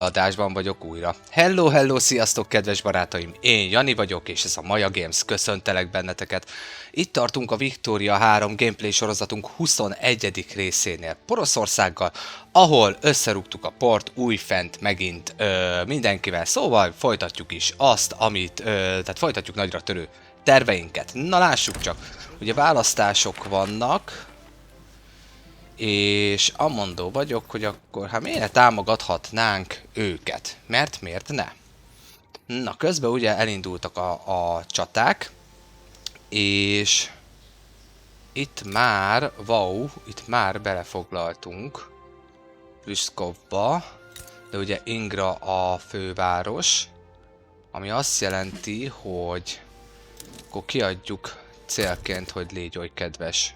Adásban vagyok újra. Hello, hello, sziasztok kedves barátaim! Én Jani vagyok, és ez a Maja Games, köszöntelek benneteket. Itt tartunk a Victoria 3 gameplay sorozatunk 21. részénél Poroszországgal, ahol összerúgtuk a port újfent megint mindenkivel, szóval folytatjuk is azt, tehát folytatjuk nagyra törő terveinket. Na lássuk csak, ugye választások vannak, és amondó vagyok, hogy akkor hát miért ne támogathatnánk őket? Mert miért ne? Na, közben ugye elindultak a csaták, és itt már, itt már belefoglaltunk Püszkovba, de ugye Ingra a főváros, ami azt jelenti, hogy akkor kiadjuk célként, hogy légy oly kedves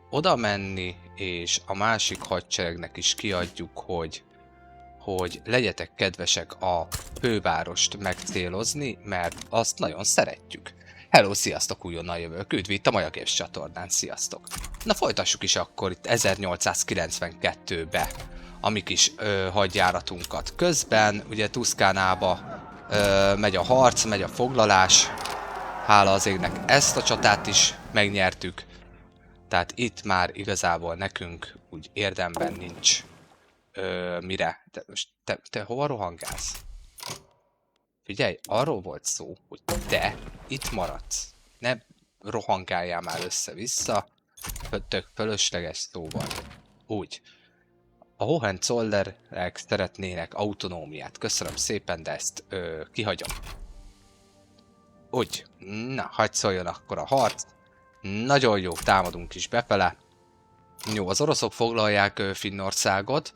oda menni, és a másik hadseregnek is kiadjuk, hogy legyetek kedvesek a fővárost megcélozni, mert azt nagyon szeretjük. Hello, sziasztok, újonnan jövök, üdv itt a Maja Games csatornán, sziasztok! Na folytassuk is akkor itt 1892-be a mi kis hadjáratunkat. Közben ugye Tuszkánába megy a harc, megy a foglalás, hála az égnek ezt a csatát is megnyertük. Tehát itt már igazából nekünk úgy érdemben nincs mire. De most te hova rohangálsz? Figyelj, arról volt szó, hogy te itt maradsz. Ne rohangáljál már össze-vissza. Tök fölösleges szóval. Úgy. A Hohenzollerek szeretnének autonómiát. Köszönöm szépen, de ezt kihagyom. Úgy. Na, hagyd szóljon akkor a harc. Nagyon jó, támadunk is befele. Jó, az oroszok foglalják Finnországot.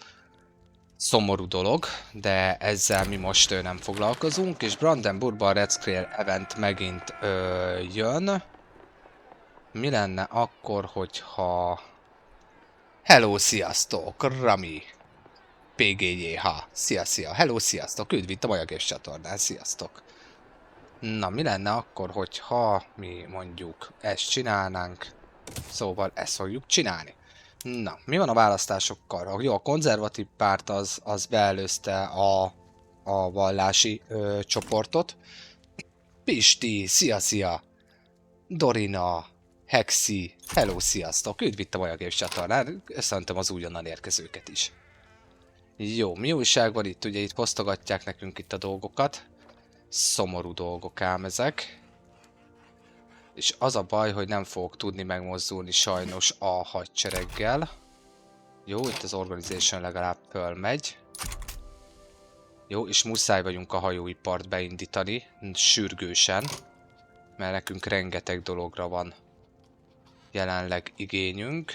Szomorú dolog, de ezzel mi most nem foglalkozunk, és Brandenburgban a Red Scale Event megint jön. Mi lenne akkor, hogyha... Hello, sziasztok, Rami! PGJH, szia! Hello, sziasztok, üdv itt a Maja Games csatornán, sziasztok! Na, mi lenne akkor, hogyha mi mondjuk ezt csinálnánk, szóval ezt fogjuk csinálni. Na, mi van a választásokkal? Jó, a konzervatív párt az beelőzte a vallási csoportot. Pisti, szia! Dorina, Hexi, hello, sziasztok! Üdv itt a Maja Games csatornán, köszöntöm az újonnan érkezőket is. Jó, mi újság van itt? Ugye itt posztogatják nekünk itt a dolgokat. Szomorú dolgok ám ezek. És az a baj, hogy nem fogok tudni megmozdulni sajnos a hadsereggel. Jó, itt az Organization legalább fölmegy. Jó, és muszáj vagyunk a hajóipart beindítani, sürgősen. Mert nekünk rengeteg dologra van jelenleg igényünk.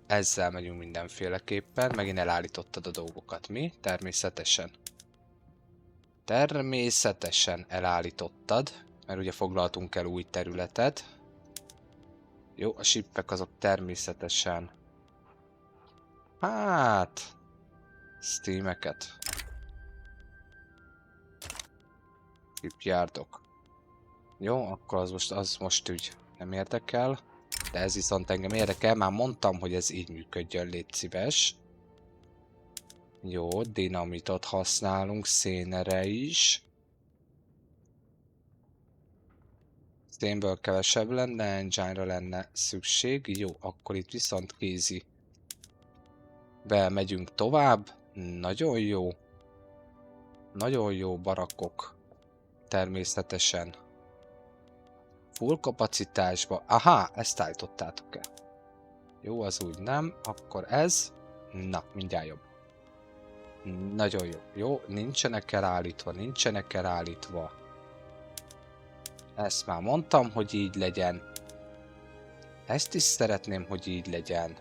Ezzel megyünk mindenféleképpen. Megint elállítottad a dolgokat, mi? Természetesen. Természetesen elállítottad, mert ugye foglaltunk el új területet. Jó, a shippek azok természetesen... Hát... Steameket. Shipyardok. Jó, akkor az most úgy nem érdekel. De ez viszont engem érdekel, már mondtam, hogy ez így működjön, légy szíves. Jó, dinamitot használunk, szénere is. Szénből kevesebb lenne, engine-ra lenne szükség. Jó, akkor itt viszont kézi. Megyünk tovább. Nagyon jó. Nagyon jó barakok. Természetesen. Full kapacitásba. Aha, ezt állítottátok el. Jó, az úgy nem. Akkor ez. Na, mindjárt jobb. Nagyon jó. Jó, nincsenek elállítva. Ezt már mondtam, hogy így legyen. Ezt is szeretném, hogy így legyen.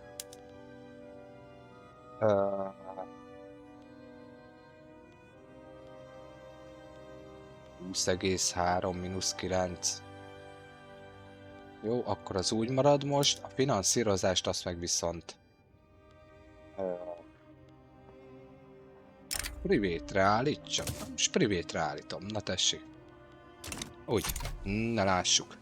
20,3 -9. Jó, akkor az úgy marad most. A finanszírozást azt meg viszont... Privétre állítsam. Most privétre állítom. Na tessék. Úgy. Na lássuk.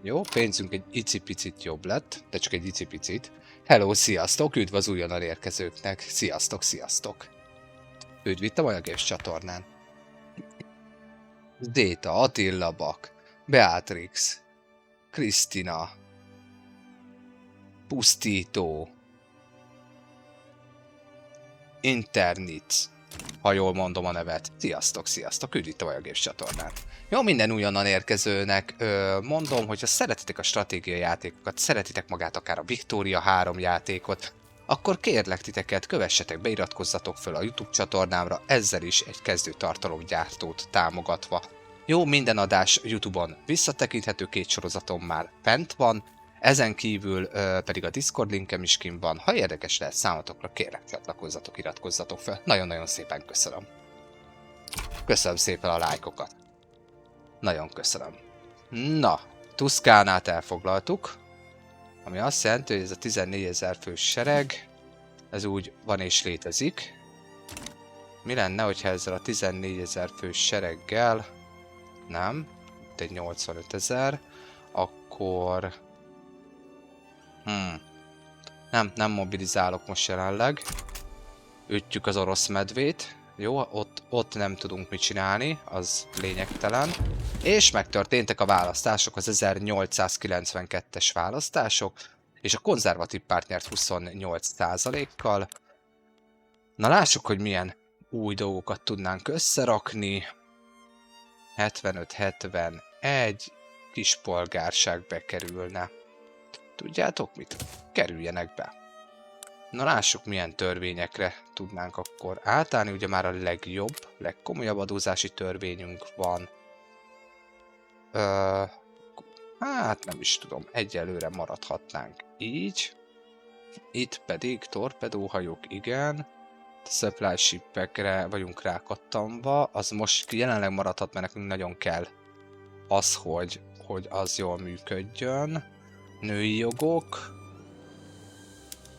Jó, pénzünk egy icipicit jobb lett, de csak egy icipicit. Hello, sziasztok! Üdv az újonnan érkezőknek! Sziasztok, sziasztok! Üdv itt a Maja Games csatornán. Zéta, Attila Bak, Beatrix, Krisztina, Pusztító, Internit, ha jól mondom a nevet. Sziasztok, sziasztok! Üdv itt a Maja Games csatornán. Jó, minden újonnan érkezőnek mondom, hogy ha szeretitek a stratégiai játékokat, szeretitek magát akár a Victoria 3 játékot, akkor kérlek titeket, kövessetek be, iratkozzatok föl a YouTube csatornámra, ezzel is egy kezdő tartalomgyártót támogatva. Jó, minden adás YouTube-on visszatekinthető, 2 sorozatom már fent van, ezen kívül pedig a Discord linkem is kint van. Ha érdekes lehet számotokra, kérlek csatlakozzatok, iratkozzatok fel. Nagyon-nagyon szépen köszönöm. Köszönöm szépen a lájkokat. Nagyon köszönöm. Na, Tuszkánát elfoglaltuk, ami azt jelenti, hogy ez a 14 000 fős sereg, ez úgy van és létezik. Mi lenne, hogyha ezzel a 14 000 fős sereggel, nem, itt egy 85 000, akkor... Nem mobilizálok most jelenleg. Ütjük az orosz medvét. Jó, ott nem tudunk mit csinálni, az lényegtelen. És megtörténtek a választások, az 1892-es választások, és a konzervatív párt nyert 28%-kal. Na lássuk, hogy milyen új dolgokat tudnánk összerakni. 75-71, kispolgárság bekerülne. Tudjátok mit? Kerüljenek be. Na lássuk, milyen törvényekre tudnánk akkor átállni. Ugye már a legjobb, legkomolyabb adózási törvényünk van. Hát nem is tudom, egyelőre maradhatnánk így. Itt pedig torpedóhajók, igen. Supply shipekre vagyunk rákattanva. Az most jelenleg maradhat, mert nekünk nagyon kell az, hogy az jól működjön. Női jogok.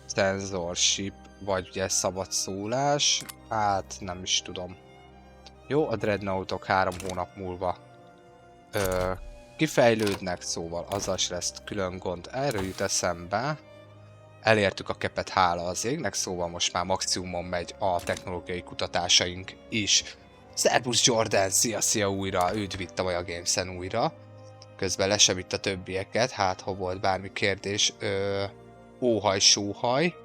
Censorship, vagy ugye szabad szólás. Hát nem is tudom. Jó, a Dreadnoughtok 3 hónap múlva kifejlődnek, szóval azzal se lesz külön gond. Erről jut eszembe. Elértük a kepet, hála az égnek, szóval most már maximumon megy a technológiai kutatásaink is. Szerbusz Jordan, szia újra, üdv itt a Maja Games-en újra. Közben lesem itt a többieket, hát ha volt bármi kérdés, óhaj, sóhaj.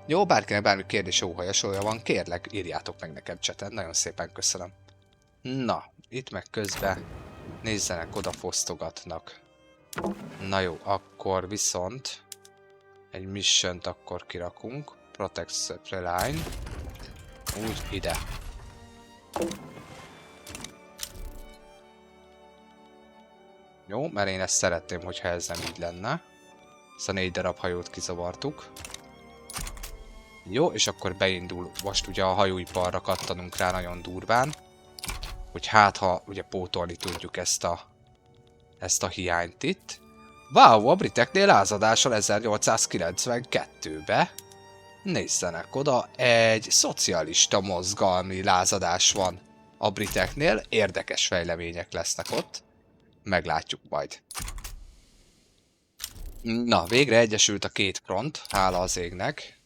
Jó, bárkinek bármi kérdés, óhaja, sóhaja van, kérlek, írjátok meg nekem chaten, nagyon szépen köszönöm. Na, itt meg közben nézzenek, oda fosztogatnak. Na jó, akkor viszont egy missiont akkor kirakunk. Protect Supply Line. Úgy ide. Jó, mert én ezt szeretném, hogyha ez nem így lenne. Ezt a 4 darab hajót kizavartuk. Jó, és akkor beindul. Most ugye a hajóiparra kattanunk rá nagyon durván. Hogy hát, ha ugye pótolni tudjuk ezt a hiányt itt. Wow, a briteknél lázadással 1892-be. Nézzenek oda, egy szocialista mozgalmi lázadás van a briteknél. Érdekes fejlemények lesznek ott. Meglátjuk majd. Na, végre egyesült a 2 front, hála az égnek.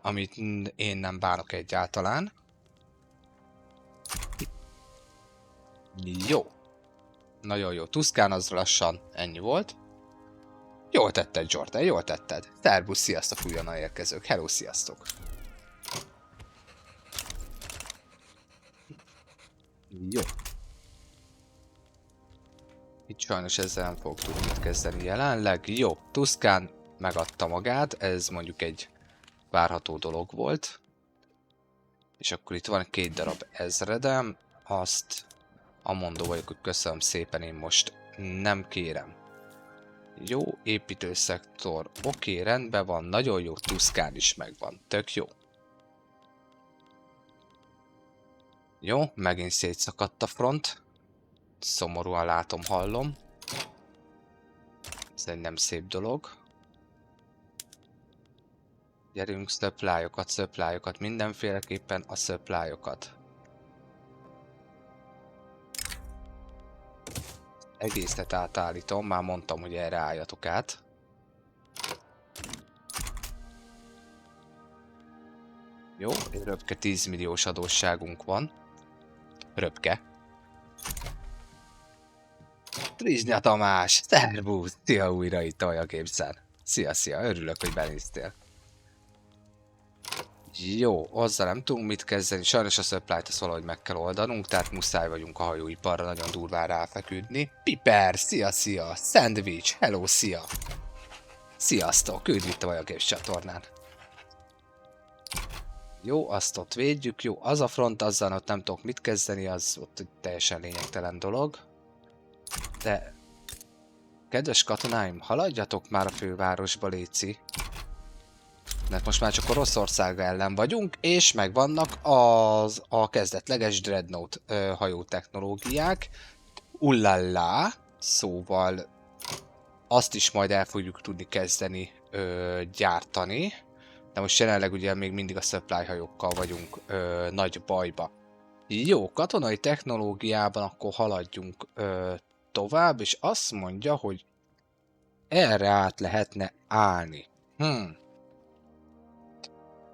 Amit én nem bánok egyáltalán. Jó. Nagyon jó. Tuszkán az lassan ennyi volt. Jól tetted, Jordan, jól tetted. Szerbusz, sziasztok újonnan érkezők. Hello, sziasztok. Jó. Itt sajnos ezzel nem fogok tudni mit kezdeni jelenleg. Jó, Tuszkán megadta magát, ez mondjuk egy várható dolog volt. És akkor itt van 2 darab ezredem, azt amondó vagyok, hogy köszönöm szépen, én most nem kérem. Jó, építőszektor, oké, rendben van, nagyon jó, Tuszkán is megvan, tök jó. Jó, megint szétszakadt a front. Szomorúan látom, hallom. Ez egy nem szép dolog. Gyerünk, supply-okat, mindenféleképpen a supply-okat. Egészet átállítom, már mondtam, hogy erre álljatok át. Jó, egy röpke 10 milliós adósságunk van. Röpke. Trizsnya Tamás! Szervusz! Szia újra itt a Gameszen. Szia, szia, örülök, hogy benéztél. Jó, azzal nem tudunk mit kezdeni, sajnos a supply-t azt valahogy meg kell oldanunk, tehát muszáj vagyunk a hajóiparra nagyon durván ráfeküdni. Piper, szia, szia! Sandwich, hello, szia! Sziasztok, üdv itt a Games csatornán. Jó, azt ott védjük, jó, az a front, azzal ott nem tudok mit kezdeni, az ott egy teljesen lényegtelen dolog. De... Kedves katonáim, haladjatok már a fővárosba, léci. Mert most már csak Oroszország ellen vagyunk, és megvannak a kezdetleges Dreadnought hajó technológiák. Ullallá, szóval azt is majd el fogjuk tudni kezdeni gyártani. De most jelenleg ugye még mindig a supply hajókkal vagyunk nagy bajba. Jó, katonai technológiában akkor haladjunk tovább, és azt mondja, hogy erre át lehetne állni.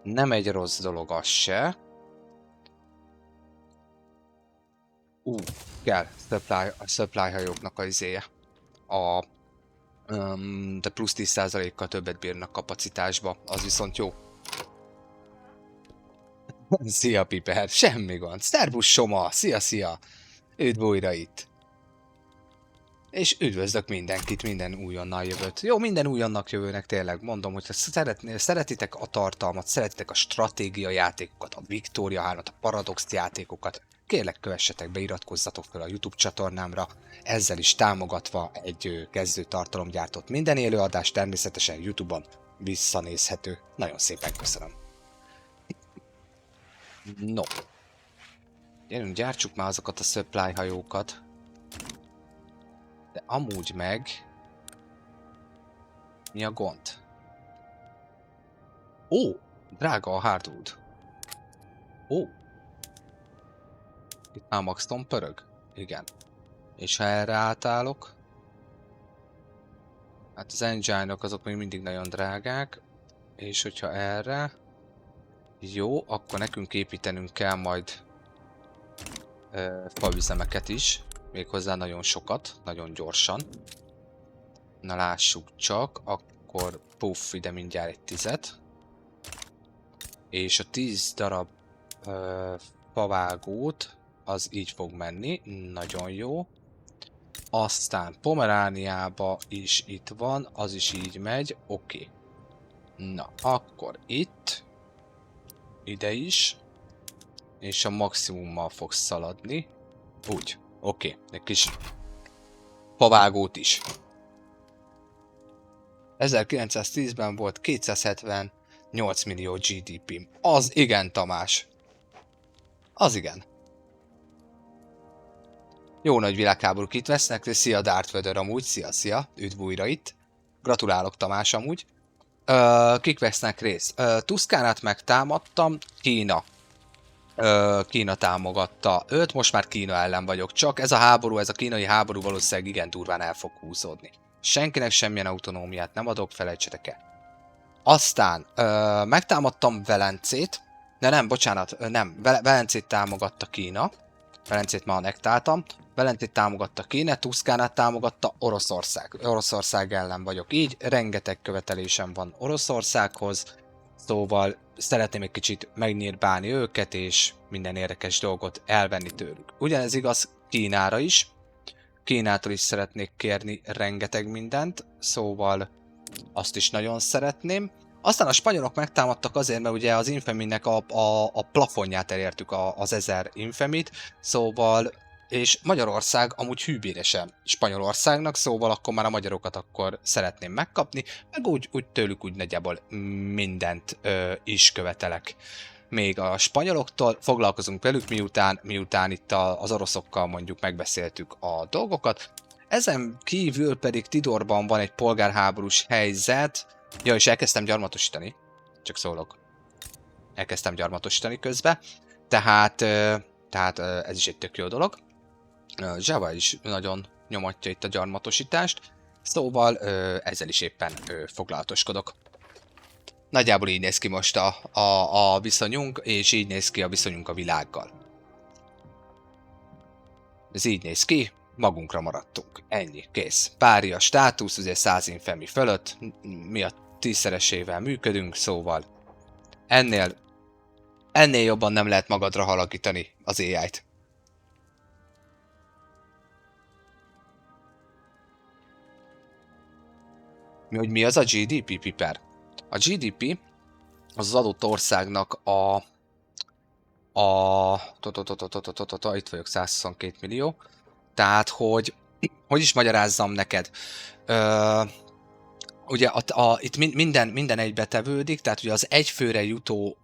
Nem egy rossz dolog az se. Kell a supply hajóknak a izéje. De plusz 10%-kal többet bírnak kapacitásba, az viszont jó. Szia Piper, semmi gond. Szervusz Soma, szia szia. Üdv újra itt. És üdvözlök mindenkit, minden újonnal jövőt. Jó, minden újonnak jövőnek tényleg mondom, hogy szeretitek a tartalmat, szeretitek a stratégia játékokat, a Victoria 3-at, a Paradox játékokat, kérlek kövessetek be, iratkozzatok fel a YouTube csatornámra, ezzel is támogatva egy kezdő tartalomgyártót. Minden élőadás természetesen YouTube-on visszanézhető. Nagyon szépen köszönöm. No. Gyerünk, gyártsuk már azokat a supply hajókat. De amúgy meg... Mi a gond? Ó! Drága a hardwood. Ó! Itt már Maxton pörög? Igen. És ha erre átállok... Hát az engine-ok azok még mindig nagyon drágák. És hogyha erre... Jó, akkor nekünk építenünk kell majd... falüzemeket is. Méghozzá nagyon sokat, nagyon gyorsan. Na lássuk csak, akkor puff, ide mindjárt egy 10-et. És a 10 darab favágót, az így fog menni, nagyon jó. Aztán Pomerániába is itt van, az is így megy, oké. Na, akkor itt, ide is, és a maximummal fog szaladni, úgy. Oké, egy kis favágót is. 1910-ben volt 278 millió GDP. Az igen, Tamás. Az igen. Jó nagy világháborúk itt vesznek, de szia Darth Vader amúgy, szia, szia, üdv újra itt. Gratulálok Tamás amúgy. Kik vesznek részt? Tuszkánát megtámadtam, Kína. Kína támogatta őt, most már Kína ellen vagyok, csak ez a háború, ez a kínai háború valószínűleg igen durván el fog húzódni. Senkinek semmilyen autonómiát nem adok, felejtsetek el. Aztán megtámadtam Velencét, de nem, bocsánat, nem, Velencét támogatta Kína, Velencét már anektáltam, Velencét támogatta Kína, Tuszkánát támogatta Oroszország. Oroszország ellen vagyok így, rengeteg követelésem van Oroszországhoz, szóval szeretném egy kicsit megnyírbálni őket, és minden érdekes dolgot elvenni tőlük. Ugyanez igaz Kínára is. Kínától is szeretnék kérni rengeteg mindent, szóval azt is nagyon szeretném. Aztán a spanyolok megtámadtak azért, mert ugye az Infamy-nek a plafonját elértük, az 1000 Infamy-t, szóval, és Magyarország amúgy hűbéresen Spanyolországnak, szóval akkor már a magyarokat akkor szeretném megkapni, meg úgy tőlük úgy nagyjából mindent is követelek. Még a spanyoloktól foglalkozunk velük, miután itt az oroszokkal mondjuk megbeszéltük a dolgokat. Ezen kívül pedig Tidorban van egy polgárháborús helyzet. Ja, és elkezdtem gyarmatosítani. Csak szólok. Elkezdtem gyarmatosítani közben. Tehát ez is egy tök jó dolog. Java is nagyon nyomatja itt a gyarmatosítást. Szóval ezzel is éppen foglalatoskodok. Nagyjából így néz ki most a viszonyunk, és így néz ki a viszonyunk a világgal. Ez így néz ki, magunkra maradtunk. Ennyi, kész. Pária státusz, ugye 100 infemi fölött, mi a 10-szeresével működünk, szóval ennél jobban nem lehet magadra halakítani az AI-t. Hogy mi az a GDP, Piper? A GDP az adott országnak itt vagyok, 122 millió. Tehát, hogy is magyarázzam neked? Ugye itt minden egybetevődik, tehát ugye az egyfőre jutó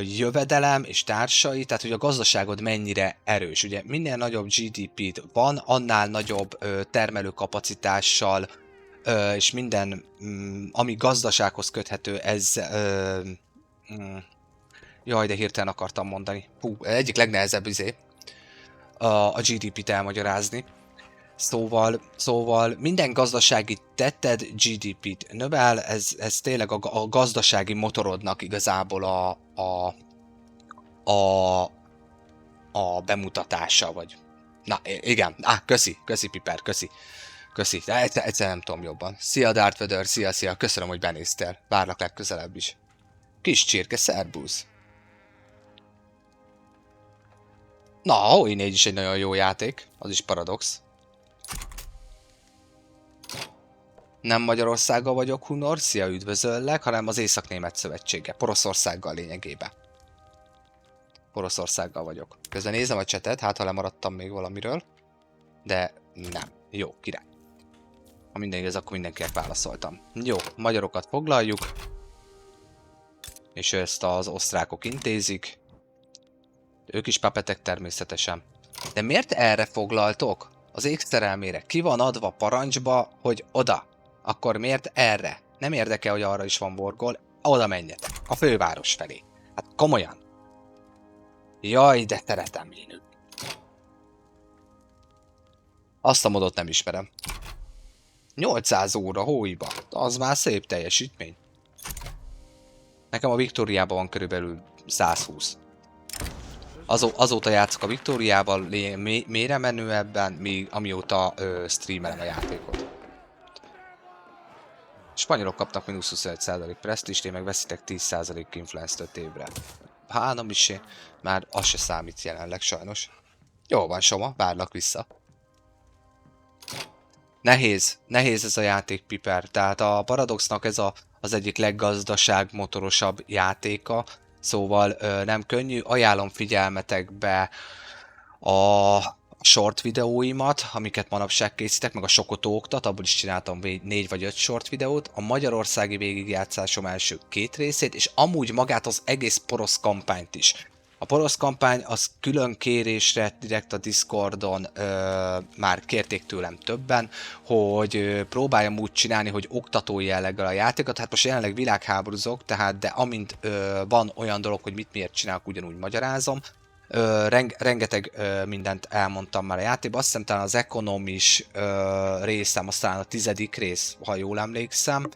jövedelem és társai, tehát hogy a gazdaságod mennyire erős. Ugye minél nagyobb GDP-d van, annál nagyobb termelőkapacitással és minden, ami gazdasághoz köthető, ez... jaj, de hirtelen akartam mondani. Egyik legnehezebb a GDP-t elmagyarázni. Szóval minden gazdasági tetted GDP-t növel, ez tényleg a gazdasági motorodnak igazából a bemutatása, vagy... Na, igen, köszi Piper, köszi. De egyszer nem tudom jobban. Szia Darth Vader, szia, köszönöm, hogy benéztél. Várlak legközelebb is. Kis csirke, szerbusz. Na, a Hoi 4 is egy nagyon jó játék, az is paradox. Nem Magyarországgal vagyok, Hunor, szia, üdvözöllek, hanem az Észak-Német Szövetsége, Poroszországgal lényegében. Poroszországgal vagyok. Közben nézem a csetet, hát ha lemaradtam még valamiről. De nem. Jó, király. Ha minden igaz, akkor mindenkinek válaszoltam. Jó, magyarokat foglaljuk. És ezt az osztrákok intézik. Ők is papetek természetesen. De miért erre foglaltok? Az ékszerelmére ki van adva parancsba, hogy oda. Akkor miért erre? Nem érdekel, hogy arra is van borgol. Oda menjetek. A főváros felé. Hát komolyan. Jaj, de szeretem én. Azt a modot nem ismerem. 800 óra Hóiba. Az már szép teljesítmény. Nekem a Viktóriában van körülbelül 120. Azóta játszok a Viktóriával, mélyre menőebben, amióta streamelem a játékot. Spanyolok kapnak mínusz 25% presztist, én meg veszitek 10% influence 5 évre. Nem is én, már az se számít jelenleg sajnos. Jó van, Soma, várlak vissza. Nehéz ez a játék, Piper. Tehát a Paradoxnak ez az egyik leggazdaságmotorosabb játéka, szóval nem könnyű. Ajánlom figyelmetekbe a short videóimat, amiket manapság készítek, meg a Sokotó oktat, abból is csináltam 4 vagy 5 short videót, a magyarországi végigjátszásom első 2 részét, és amúgy magát az egész porosz kampányt is. A porosz kampány az külön kérésre direkt a Discordon már kérték tőlem többen, hogy próbáljam úgy csinálni, hogy oktatói jelleggel a játékot. Hát most jelenleg világháborúzok, tehát de amint van olyan dolog, hogy mit miért csinálok, ugyanúgy magyarázom. Rengeteg mindent elmondtam már a játékban, azt hiszem talán az ekonomis részem, aztán a 10. rész, ha jól emlékszem.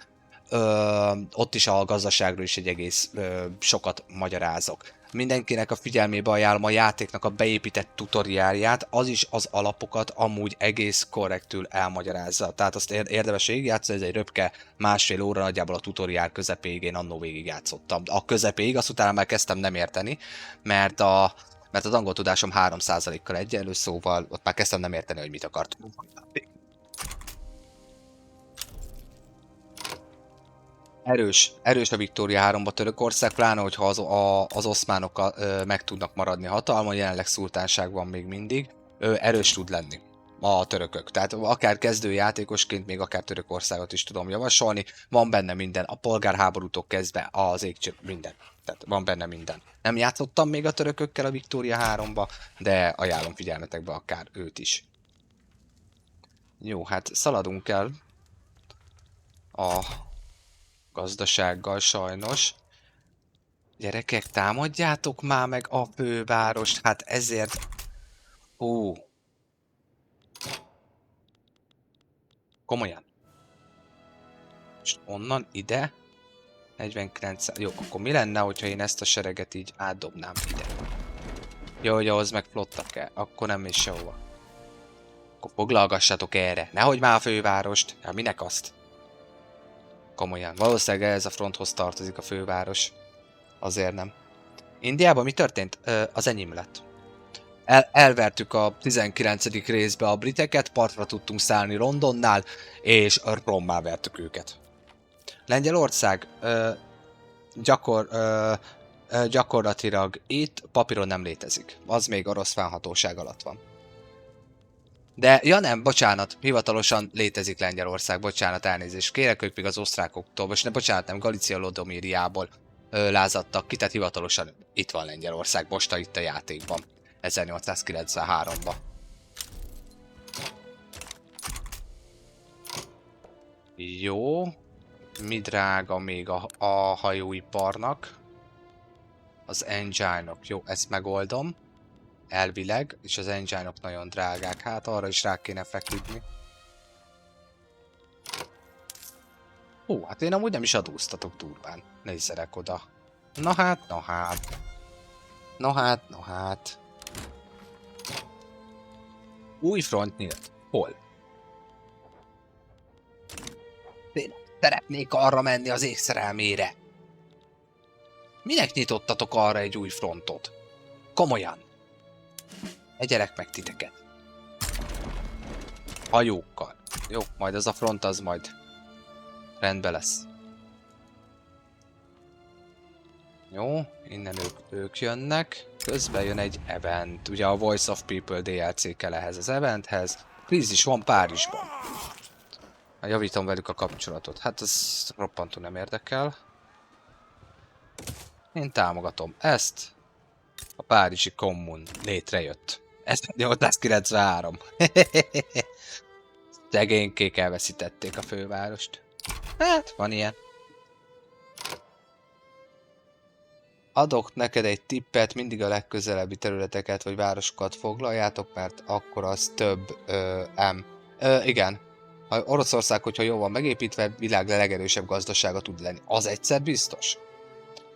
Ott is a gazdaságról is egy egész sokat magyarázok. Mindenkinek a figyelmébe ajánlom a játéknak a beépített tutoriálját, az is az alapokat amúgy egész korrektül elmagyarázza. Tehát azt érdemes végigjátszani, ez egy röpke, másfél óra nagyjából a tutoriál közepéig, én annó végigjátszottam. A közepéig, azt utána már kezdtem nem érteni, mert az angol tudásom 3%-kal egyenlő, szóval ott már kezdtem nem érteni, hogy mit akartunk. Erős a Viktória 3-ba Törökország, pláne hogyha az oszmánok meg tudnak maradni hatalmon, jelenleg szultánság van még mindig, erős tud lenni a törökök. Tehát akár kezdőjátékosként, még akár Törökországot is tudom javasolni, van benne minden, a polgárháborútól kezdve az égcső, minden. Tehát van benne minden. Nem játszottam még a törökökkel a Viktória 3-ba, de ajánlom figyelmetekbe akár őt is. Jó, hát szaladunk el a gazdasággal sajnos. Gyerekek, támadjátok már meg a fővárost, hát ezért... Komolyan. És onnan ide 49. Jó, akkor mi lenne, hogyha én ezt a sereget így átdobnám ide? Jó, hogy ahhoz meg flottak kell. Akkor nem is sehova. Akkor foglalgassatok erre. Nehogy már a fővárost. Hát minek azt? Komolyan. Valószínűleg ez a fronthoz tartozik a főváros. Azért nem. Indiában mi történt? Az enyém lett. Elvertük a 19. részbe a briteket, partra tudtunk szállni Londonnál, és rommá vertük őket. Lengyelország gyakorlatilag itt papíron nem létezik. Az még orosz fennhatóság alatt van. De, ja nem, bocsánat, hivatalosan létezik Lengyelország, bocsánat, elnézést kérek, ők még az osztrákoktól, most ne, bocsánat, nem, Galícia Lodomíriából lázadtak ki, tehát hivatalosan itt van Lengyelország, most itt a játékban, 1893-ban. Jó, mi drága még a hajóiparnak? Az engine-ok, jó, ezt megoldom. Elvileg, és az engine-ok nagyon drágák, hát arra is rá kéne feküdni. Hú, hát én amúgy nem is adóztatok durván. Nézzenek oda. Na hát, na hát. Na hát, na hát. Új front nyílt. Hol? Én szeretnék arra menni az égszerelmére. Minek nyitottatok arra egy új frontot? Komolyan. Egyelek meg titeket. Hajókkal. Jó, majd az a front az majd rendben lesz. Jó, innen ők jönnek. Közben jön egy event. Ugye a Voice of People DLC kell ehhez az eventhez. Krízis van Párizsban. Javítom velük a kapcsolatot. Hát ez roppantú nem érdekel. Én támogatom ezt. A Párizsi Kommun létrejött. 1893. Szegénykék elveszítették a fővárost. Hát, van ilyen. Adok neked egy tippet, mindig a legközelebbi területeket vagy városokat foglaljátok, mert akkor az több igen. Oroszország, hogyha jól van megépítve, világ legerősebb gazdasága tud lenni. Az egyszer biztos.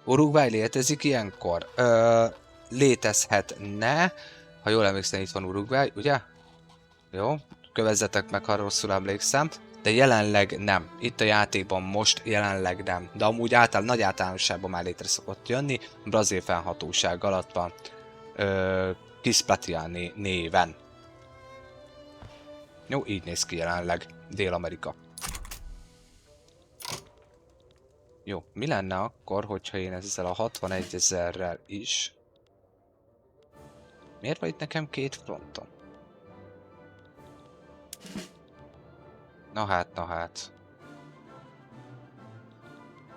Uruguay létezik ilyenkor? Létezhetne. Ha jól emlékszem, itt van Uruguay, ugye? Jó, kövezzetek meg, ha rosszul emlékszem. De jelenleg nem. Itt a játékban most jelenleg nem. De amúgy nagy általánosságban már létre szokott jönni. Brazil fennhatóság alatt van. Kisplatria néven. Jó, így néz ki jelenleg. Dél-Amerika. Jó, mi lenne akkor, hogyha én ezzel a 61 000-rel is... Miért van itt nekem két fronton? Na hát, na hát.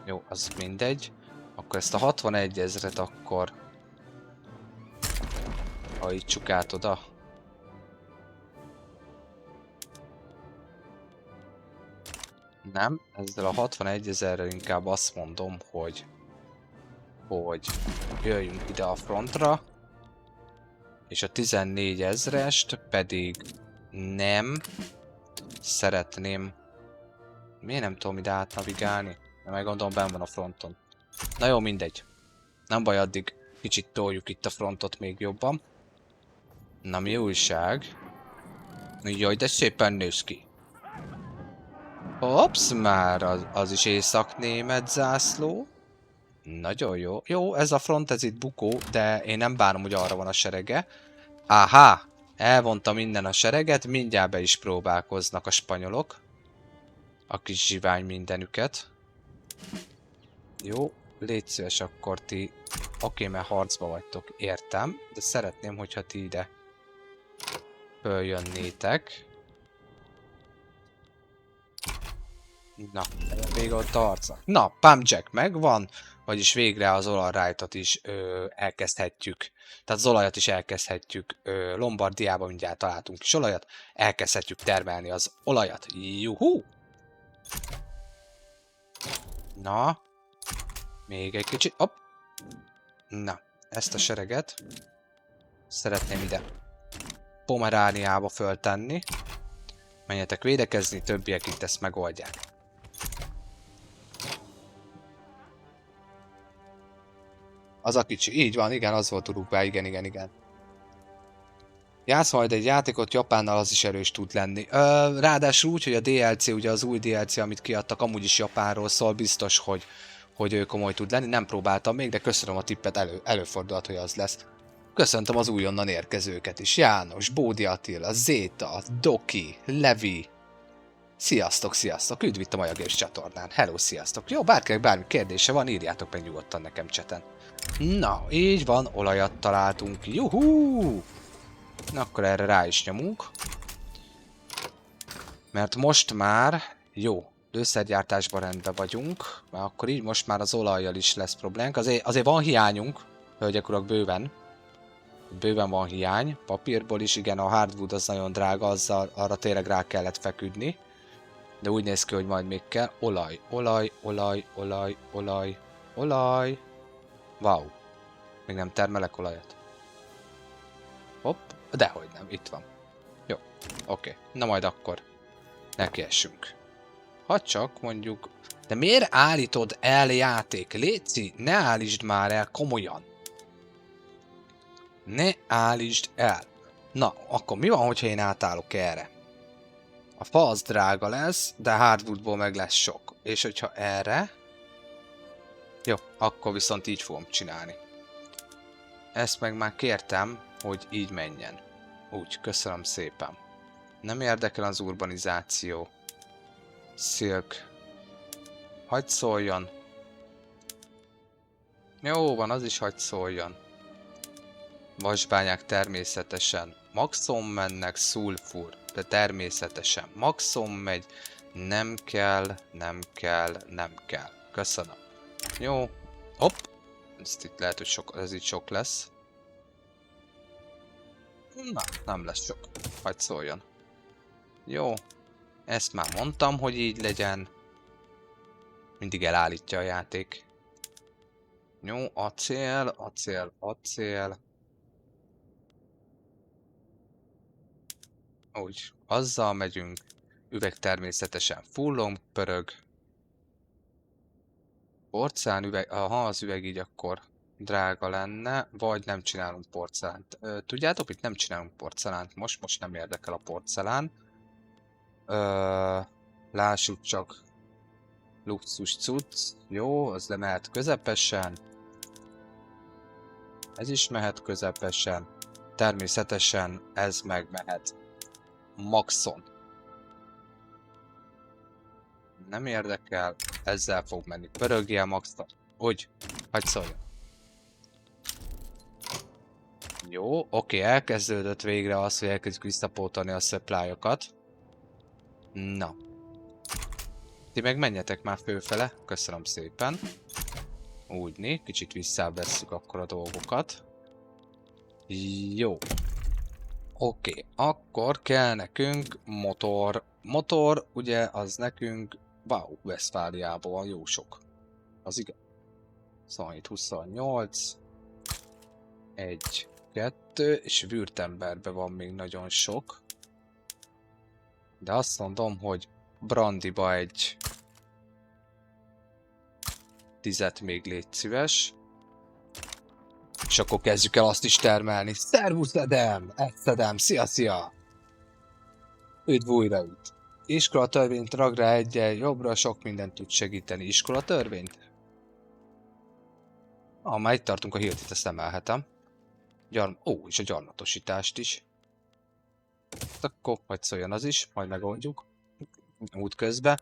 Jó, az mindegy. Akkor ezt a 61 000-et akkor... hajítsuk át oda. Nem, ezzel a 61 000-rel inkább azt mondom, hogy jöjjünk ide a frontra, és a 14 000-est pedig nem szeretném... Miért nem tudom ide átnavigálni? De meg gondolom benn van a fronton. Na jó, mindegy. Nem baj, addig kicsit toljuk itt a frontot még jobban. Na mi újság? Jaj, de szépen néz ki. Hops, már az is észak-német zászló. Nagyon jó. Jó, ez a front, ez itt bukó, de én nem bánom, hogy arra van a serege. Aha! Elvonta minden a sereget, mindjárt be is próbálkoznak a spanyolok. A kis zsivány mindenüket. Jó, légy szíves, akkor ti... Oké, mert harcba vagytok, értem. De szeretném, hogyha ti ide följönnétek. Na, végül ott arca. Na, Pump Jack megvan, vagyis végre az olajrájtot is elkezdhetjük. Tehát az olajat is elkezdhetjük. Lombardiában mindjárt találtunk kis olajat. Elkezdhetjük termelni az olajat. Juhú! Na. Még egy kicsit. Hopp. Na, ezt a sereget szeretném ide Pomerániába föltenni. Menjetek védekezni, többiek itt ezt megoldják. Az a kicsi. Így van, igen, az volt Uruguay, igen, igen, igen. Játsz majd egy játékot Japánnal, az is erős tud lenni. Ráadásul úgy, hogy a DLC, ugye az új DLC, amit kiadtak, amúgy is Japánról szól, biztos, hogy ő komoly tud lenni. Nem próbáltam még, de köszönöm a tippet, előfordulhat, hogy az lesz. Köszöntöm az újonnan érkezőket is. János, Bódi Attila, Zéta, Doki, Levi. Sziasztok, sziasztok! Üdv itt a Maja Games csatornán. Hello, sziasztok! Jó, bárkinek bármi kérdése van, írjátok meg nyugodtan nekem cseten. Na, így van, olajat találtunk. Juhú! Na, akkor erre rá is nyomunk. Mert most már jó, lőszergyártásban rendben vagyunk. Mert akkor így most már az olajjal is lesz problémánk. Azért van hiányunk, hölgyek urak, bőven. Bőven van hiány. Papírból is, igen, a hardwood az nagyon drága, azzal arra tényleg rá kellett feküdni. De úgy néz ki, hogy majd még kell. Olaj, olaj, olaj, olaj, olaj, olaj. Wow. Még nem termelek olajat. Hopp, dehogy nem, itt van. Jó, oké. Na majd akkor nekiessünk. Ha csak mondjuk... De miért állítod el játék? Léci, ne állítsd már el komolyan. Ne állítsd el. Na, akkor mi van, hogyha én átállok erre? A fa az drága lesz, de hardwoodból meg lesz sok. És hogyha erre... Jó, akkor viszont így fogom csinálni. Ezt meg már kértem, hogy így menjen. Úgy, köszönöm szépen. Nem érdekel az urbanizáció. Silk. Hagy szóljon. Jó van, az is hagy szóljon. Vasbányák természetesen. Maxon mennek, szulfur. De természetesen maxon megy. Nem kell, nem kell, nem kell. Köszönöm. Jó. Hopp. Ezt itt lehet, hogy ez itt sok lesz. Na, nem lesz sok. Hagy szóljon. Jó. Ezt már mondtam, hogy így legyen. Mindig elállítja a játék. Jó, acél, acél, acél. Úgy, azzal megyünk. Üveg természetesen fullon pörög. Porcelán üveg, ha az üveg így akkor drága lenne, vagy nem csinálunk porcelánt. Tudjátok, itt nem csinálunk porcelánt most nem érdekel a porcelán. Lássuk csak. Luxus cucc, jó, az lemehet közepesen. Ez is mehet közepesen. Természetesen ez megmehet maxon. Nem érdekel, ezzel fog menni. Pörögjél maxon. Úgy, hagyj szóljon. Jó, oké, elkezdődött végre az, hogy elkezdjük visszapótolni a supply-okat. Na. Ti meg menjetek már fölfele, köszönöm szépen. Úgyni, kicsit visszavesszük akkor a dolgokat. Jó. Oké, akkor kell nekünk motor. Motor, ugye, az nekünk... Wow, Westfáliában van jó sok. Az igen. Szóval itt 28. 1, 2, és Württembergben van még nagyon sok. De azt mondom, hogy Brandiba egy 10-et még légy szíves. És akkor kezdjük el azt is termelni. Szervusz Edem! Edem! Szia, szia! Üdv újra üdv! Iskolatörvényt rag rá egyel jobbra, sok mindent tud segíteni. Iskolatörvényt? Már itt tartunk a hírt, ezt emelhetem. És a gyarmatosítást is. Akkor majd szóljon az is, majd megoldjuk. Útközben.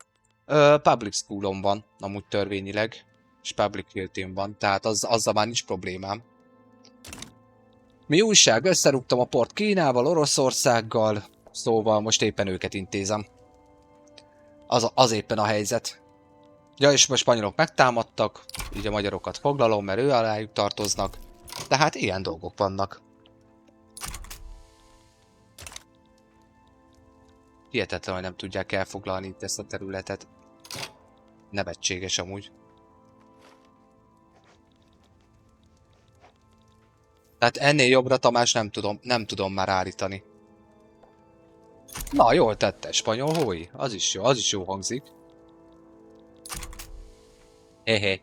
Public Schoolon van, amúgy törvényileg. És Public Hill van, tehát azzal már nincs problémám. Mi újság? Összerúgtam a port Kínával, Oroszországgal, szóval most éppen őket intézem. Az éppen a helyzet. Ja, és a spanyolok megtámadtak, így a magyarokat foglalom, mert ő alájuk tartoznak. Tehát ilyen dolgok vannak. Hihetetlen, hogy nem tudják elfoglalni itt ezt a területet. Nevetséges amúgy. Tehát ennél jobbra, Tamás, nem tudom már állítani. Na, jól tette, spanyol hói. Az is jó hangzik. Hehe.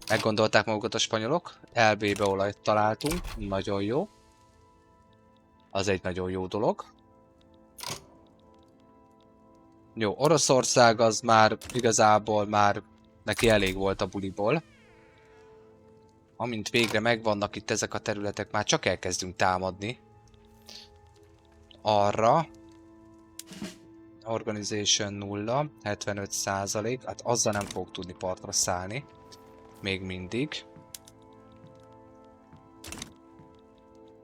Meggondolták magukat a spanyolok, LB-be olajat találtunk, nagyon jó. Az egy nagyon jó dolog. Jó, Oroszország az már igazából már neki elég volt a buliból. Amint végre megvannak itt ezek a területek, már csak elkezdünk támadni. Arra. Organization 0, 75%, hát azzal nem fog tudni partra szállni. Még mindig.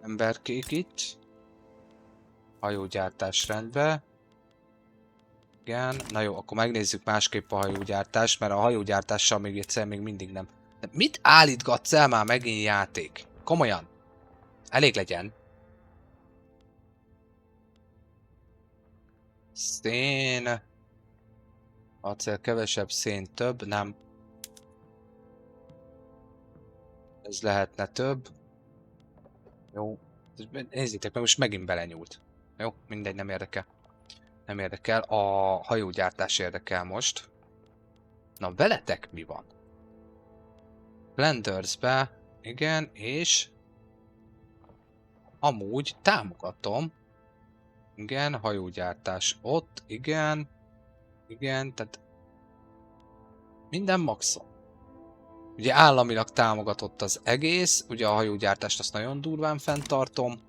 Emberkék itt. Hajógyártás rendben. Igen, na jó, akkor megnézzük másképp a hajógyártást, mert a hajógyártással még egyszer még mindig nem. De mit állítgatsz el már megint játék? Komolyan. Elég legyen. Szén. Acél kevesebb, szén több, nem. Ez lehetne több. Jó. Nézzétek meg, most megint belenyúlt. Jó, mindegy, nem érdekel. Nem érdekel. A hajógyártás érdekel most. Na, veletek mi van? Blendersbe. Igen, és... Amúgy támogatom. Igen, hajógyártás ott. Igen. Igen, tehát... Minden maxon. Ugye államilag támogatott az egész. Ugye a hajógyártást azt nagyon durván fenntartom.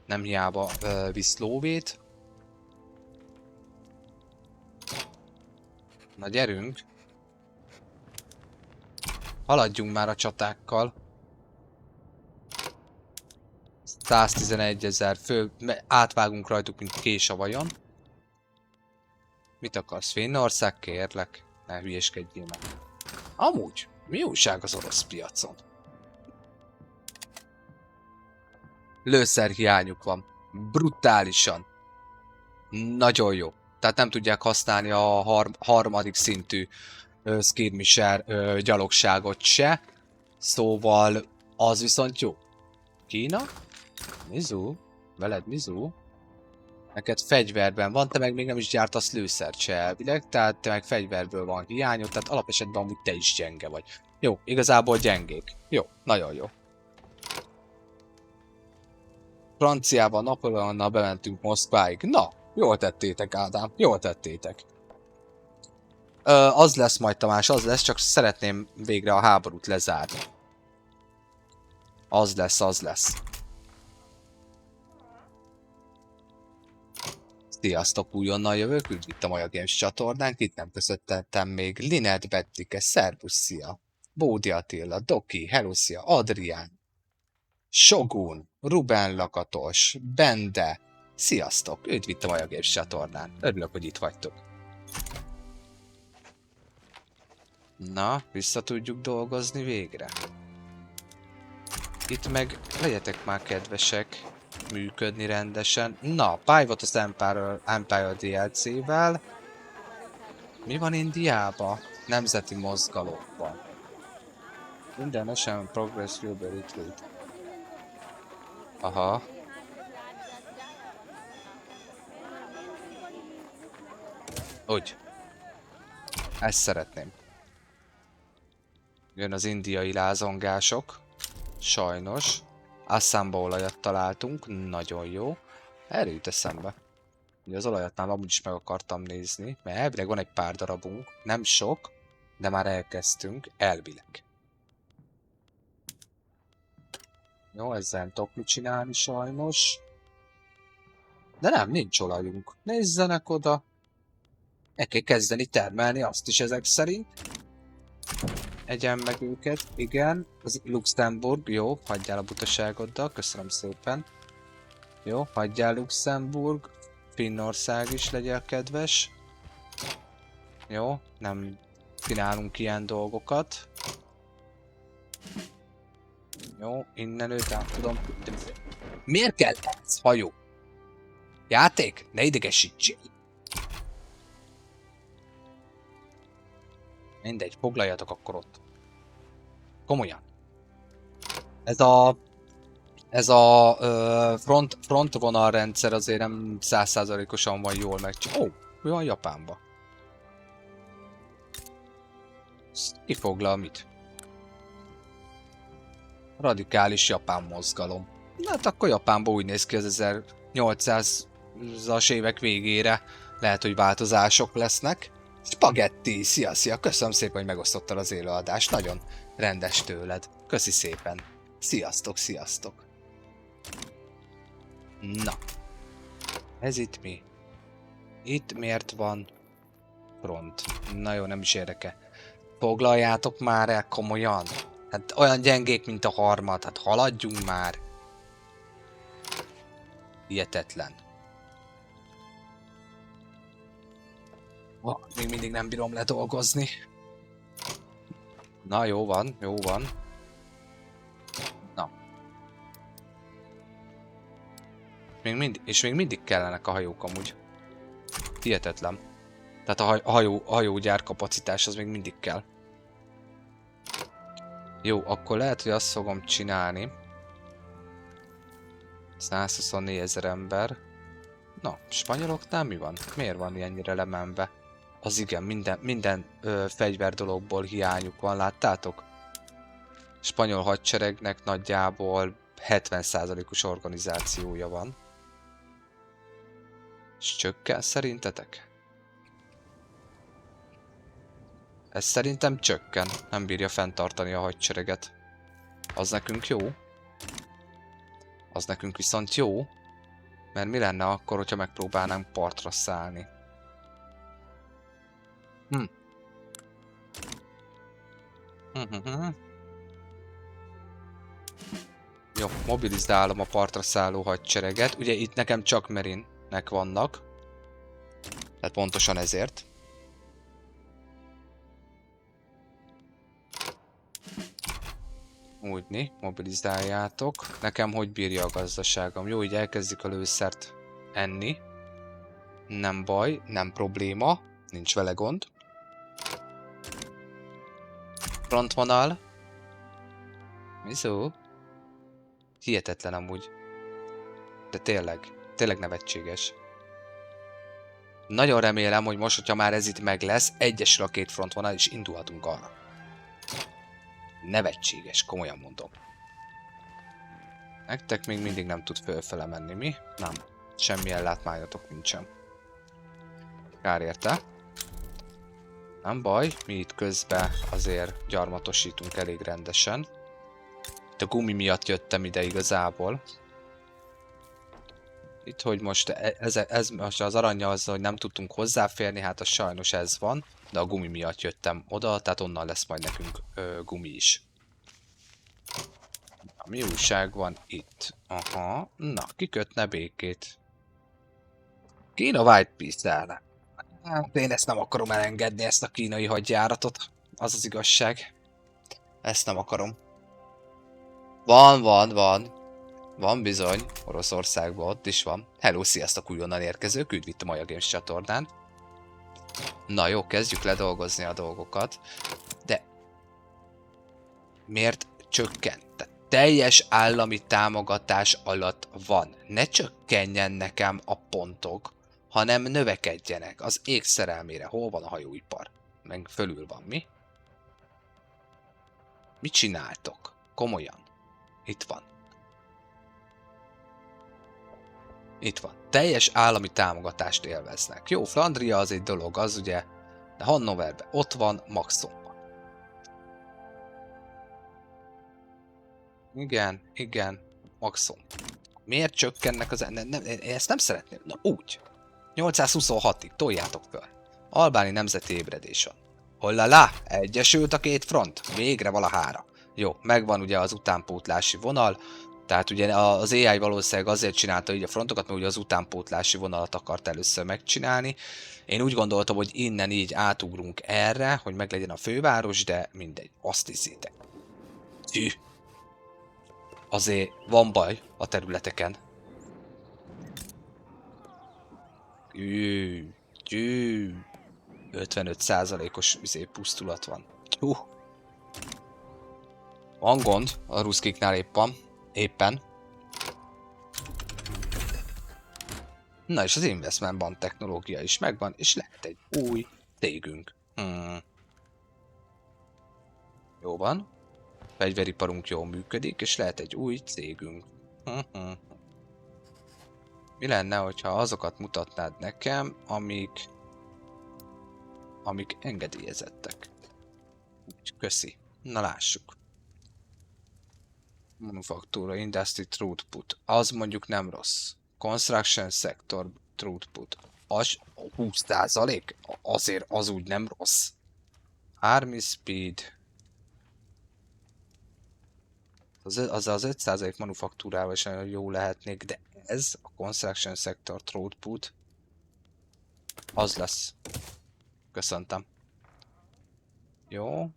Nem hiába visz lóvét. Na gyerünk. Haladjunk már a csatákkal. 111 000 fő, átvágunk rajtuk, mint kés a vajon. Mit akarsz? Finnország, kérlek? Ne hülyéskedjél meg. Amúgy, mi újság az orosz piacon? Lőszerhiányuk van. Brutálisan. Nagyon jó. Tehát nem tudják használni a harmadik szintű skirmisher gyalogságot se. Szóval az viszont jó. Kína? Mizu? Veled Mizu? Neked fegyverben van, te meg még nem is gyártasz lőszert se elvileg, tehát te meg fegyverből van hiányod, tehát alapesetben amúgy te is gyenge vagy. Jó, igazából gyengék. Jó, nagyon jó. Franciában, Napoleonnal bementünk Moszkváig. Na, jól tettétek, Ádám, jól tettétek. Az lesz majd, Tamás, az lesz, csak szeretném végre a háborút lezárni. Az lesz, az lesz. Sziasztok, újonnan jövök, üdv itt a Maja Games csatornánk, itt nem köszöntettem még Linet Bettike, szervusz, szia! Bódi Attila, Doki, hello, szia, Adrián, Shogun, Ruben Lakatos, Bende, sziasztok, üdv itt a Maja Games csatornán, örülök, hogy itt vagytok. Na, vissza tudjuk dolgozni végre. Itt meg legyetek már kedvesek működni rendesen. Na, Pivot az Empire DLC-vel. Mi van Indiában? Nemzeti mozgalomban. Minden National Progress will be retreat. Aha. Úgy. Ezt szeretném. Jön az indiai lázongások. Sajnos. Assamba olajat találtunk, nagyon jó. Erre jut eszembe. Ugye az olajat már amúgy is meg akartam nézni, mert elvileg van egy pár darabunk, nem sok, de már elkezdtünk, elvileg. Jó, ezzel nem tudok mit csinálni sajnos. De nem, nincs olajunk. Nézzenek oda. El kell kezdeni termelni azt is ezek szerint. Egyen meg őket, igen. Az Luxemburg, jó, hagyjál a butaságoddal, köszönöm szépen. Jó, hagyjál Luxemburg. Finnország is legyen kedves. Jó, nem csinálunk ilyen dolgokat. Jó, innen őt át tudom. De miért kell ez hajó? Játék? Ne idegesítsél! Mindegy, foglaljatok akkor ott. Komolyan. Ez a frontvonal rendszer azért nem 100%-osan van jól megcsinálva. Ó, mi van Japánban? Ki foglal mit? Radikális japán mozgalom. Na hát akkor Japánban úgy néz ki az 1800-as évek végére. Lehet, hogy változások lesznek. Spagetti, szia! Köszönöm szépen, hogy megosztottad az élőadást. Nagyon rendes tőled. Köszi szépen. Sziasztok! Na. Ez itt mi? Itt miért van front? Na jó, nem is érdekel. Foglaljátok már el komolyan. Hát olyan gyengék, mint a harmad. Hát haladjunk már. Hihetetlen. Még mindig nem bírom ledolgozni. Na jó van. Na. Még mindig kellenek a hajók amúgy. Hihetetlen. Tehát a hajógyár kapacitás az még mindig kell. Jó, akkor lehet, hogy azt fogom csinálni. 124 000 ember. Na, spanyoloknál mi van? Miért van ennyire lemenve? Az igen, minden fegyver dologból hiányuk van, láttátok? Spanyol hadseregnek nagyjából 70%-os organizációja van. És csökken szerintetek? Ez szerintem csökken, nem bírja fenntartani a hadsereget. Az nekünk jó. Az nekünk viszont jó. Mert mi lenne akkor, hogyha megpróbálnánk partra szállni? Jó, mobilizálom a partra szálló hadsereget. Ugye itt nekem csak Merinek vannak. Tehát pontosan ezért. Úgyni, mobilizáljátok. Nekem hogy bírja a gazdaságom? Jó, így elkezdik a lőszert enni. Nem baj, nem probléma. Nincs vele gond. Frontvonal. Mizó? Hihetetlen amúgy. De tényleg nevetséges. Nagyon remélem, hogy most, hogyha már ez itt meg lesz, egyesül a két frontvonal, és indulhatunk arra. Nevetséges, komolyan mondom. Nektek még mindig nem tud fölfele menni, mi? Nem. Semmi ellátmányotok nincsen. Kár érte. Nem baj, mi itt közben azért gyarmatosítunk elég rendesen. Itt a gumi miatt jöttem ide igazából. Itt, hogy most ez most az aranya az, hogy nem tudtunk hozzáférni, hát az sajnos ez van. De a gumi miatt jöttem oda, tehát onnan lesz majd nekünk gumi is. Na, mi újság van itt? Aha, na, ki kötne békét? Kína White Peace-el. Hát én ezt nem akarom elengedni, ezt a kínai hadjáratot. Az az igazság. Ezt nem akarom. Van. Van bizony. Oroszországban ott is van. Hello, sziasztok újonnan érkezők, üdv itt a Maja Games csatornán. Na jó, kezdjük ledolgozni a dolgokat. De... miért csökkent? Tehát teljes állami támogatás alatt van. Ne csökkenjen nekem a pontok, hanem növekedjenek. Az ég szerelmére. Hol van a hajóipar? Meg fölül van, mi? Mit csináltok? Komolyan. Itt van. Itt van. Teljes állami támogatást élveznek. Jó, Flandria az egy dolog, az ugye, de Hannoverben ott van, Maxonban. Igen, Maxon. Miért csökkennek az... ezt nem szeretném. Na úgy. 826-ig toljátok föl. Albáni nemzeti ébredés van. Hollala, egyesült a két front. Végre valahára. Jó, megvan ugye az utánpótlási vonal. Tehát ugye az AI valószínűleg azért csinálta így a frontokat, mert ugye az utánpótlási vonalat akart először megcsinálni. Én úgy gondoltam, hogy innen így átugrunk erre, hogy meglegyen a főváros, de mindegy, azt hiszitek. Tű. Azért van baj a területeken. 55%-os pusztulat van. Van gond a ruszkiknál éppen. Na és az Investment Bank technológia is megvan, és lehet egy új cégünk. Jó van. Fegyveriparunk jól működik, és lehet egy új cégünk. Mi lenne, hogyha azokat mutatnád nekem, amik engedélyezettek? Úgy, köszi. Na lássuk. Manufaktúra, Industry Throughput. Az mondjuk nem rossz. Construction Sector Throughput. Az 20%? Azért az úgy nem rossz. Army Speed. Az 5% manufaktúrával is nagyon jó lehetnék, de ez a Construction Sector Throughput az lesz. Köszöntem. Jó.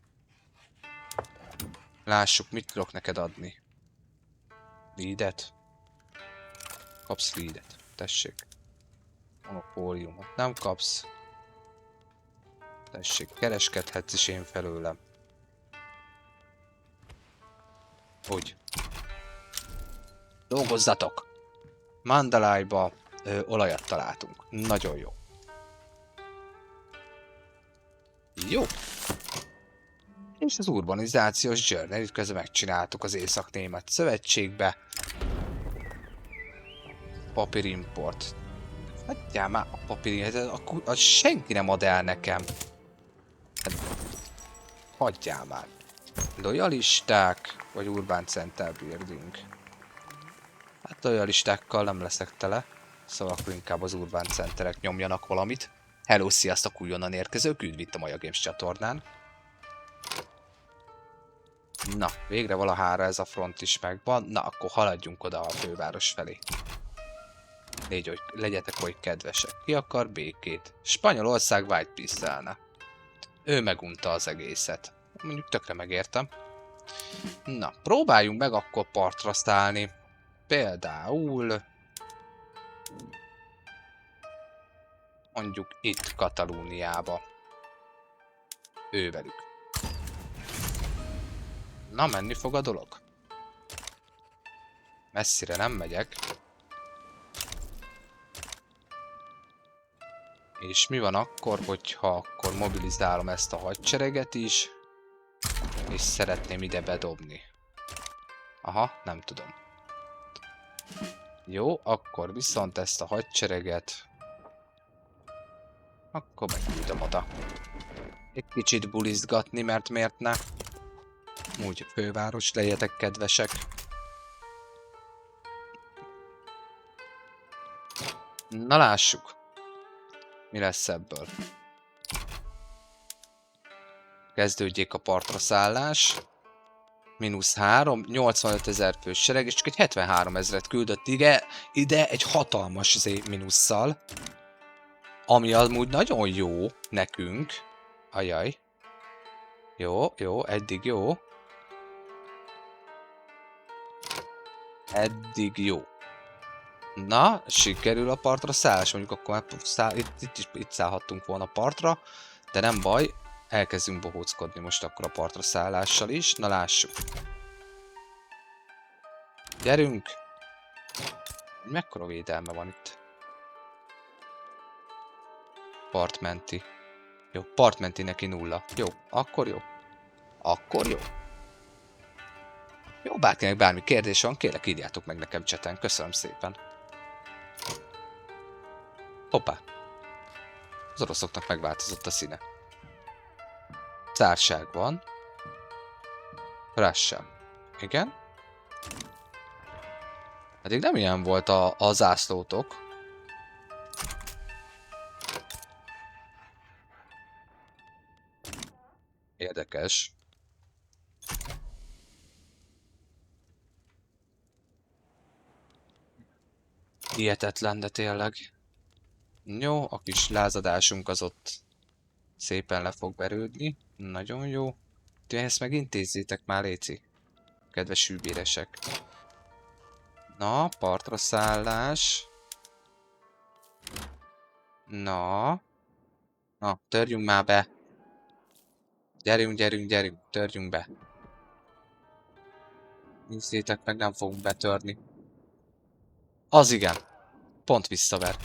Lássuk, mit tudok neked adni. Leadet. Kapsz leadet. Tessék. Monopóliumot nem kapsz. Tessék, kereskedhetsz is én felőlem. Úgy. Dolgozzatok! Mandalájba olajat találtunk. Nagyon jó. Jó. És az urbanizációs journey-t közben megcsináltuk az Észak-Német Szövetségbe. Papírimport. Hagyjál már a papírimport, az senki nem ad el nekem. Hagyjál már. Lojalisták, vagy Urban Center Building. Hát lojalistákkal nem leszek tele. Szóval akkor inkább az Urban Centerek nyomjanak valamit. Hello, sziasztok, újonnan érkezők, üdv itt a Maja Games csatornán. Na, végre valahára ez a front is megvan. Na, akkor haladjunk oda a főváros felé. Légy, hogy legyetek oly kedvesek. Ki akar békét? Spanyolország White Peace-elne. Ő megunta az egészet. Mondjuk tökre megértem. Na, próbáljunk meg akkor partra szállni. Például... mondjuk itt Katalóniába. Ővelük. Na, menni fog a dolog. Messzire nem megyek. És mi van akkor, hogyha akkor mobilizálom ezt a hadsereget is, és szeretném ide bedobni. Aha, nem tudom. Jó, akkor viszont ezt a hadsereget akkor megküldöm oda. Egy kicsit bulizgatni, mert miért ne? Úgy főváros, legyetek kedvesek. Na lássuk. Mi lesz ebből? Kezdődjék a partra szállás. -3, 85 000 fős sereg, és csak egy 73 000-et küldött ide egy hatalmas mínusszal. Ami amúgy nagyon jó nekünk. Ajaj. Jó, jó, eddig jó. Eddig jó. Na, sikerül a partra szállás, mondjuk akkor már itt szállhattunk volna partra, de nem baj, elkezdünk bohóckodni most akkor a partra szállással is. Na lássuk. Gyerünk! Mekkora védelme van itt? Partmenti. Jó, partmenti neki 0. Jó, akkor jó. Akkor jó. Jó, bárkinek bármi kérdés van, kérlek írjátok meg nekem chaten. Köszönöm szépen. Hoppá. Az oroszoknak megváltozott a színe. Cárság van. Russia. Igen. Eddig nem ilyen volt a zászlótok. Érdekes. Hihetetlen, de tényleg. Jó, a kis lázadásunk az ott szépen le fog verődni. Nagyon jó. Ti ezt megintézzétek már, léci. Kedves hűbéresek. Na, partra szállás. Na. Na, törjünk már be. Gyerünk, gyerünk, gyerünk, törjünk be. Nézzétek meg, nem fogunk betörni. Az igen. Pont visszaver.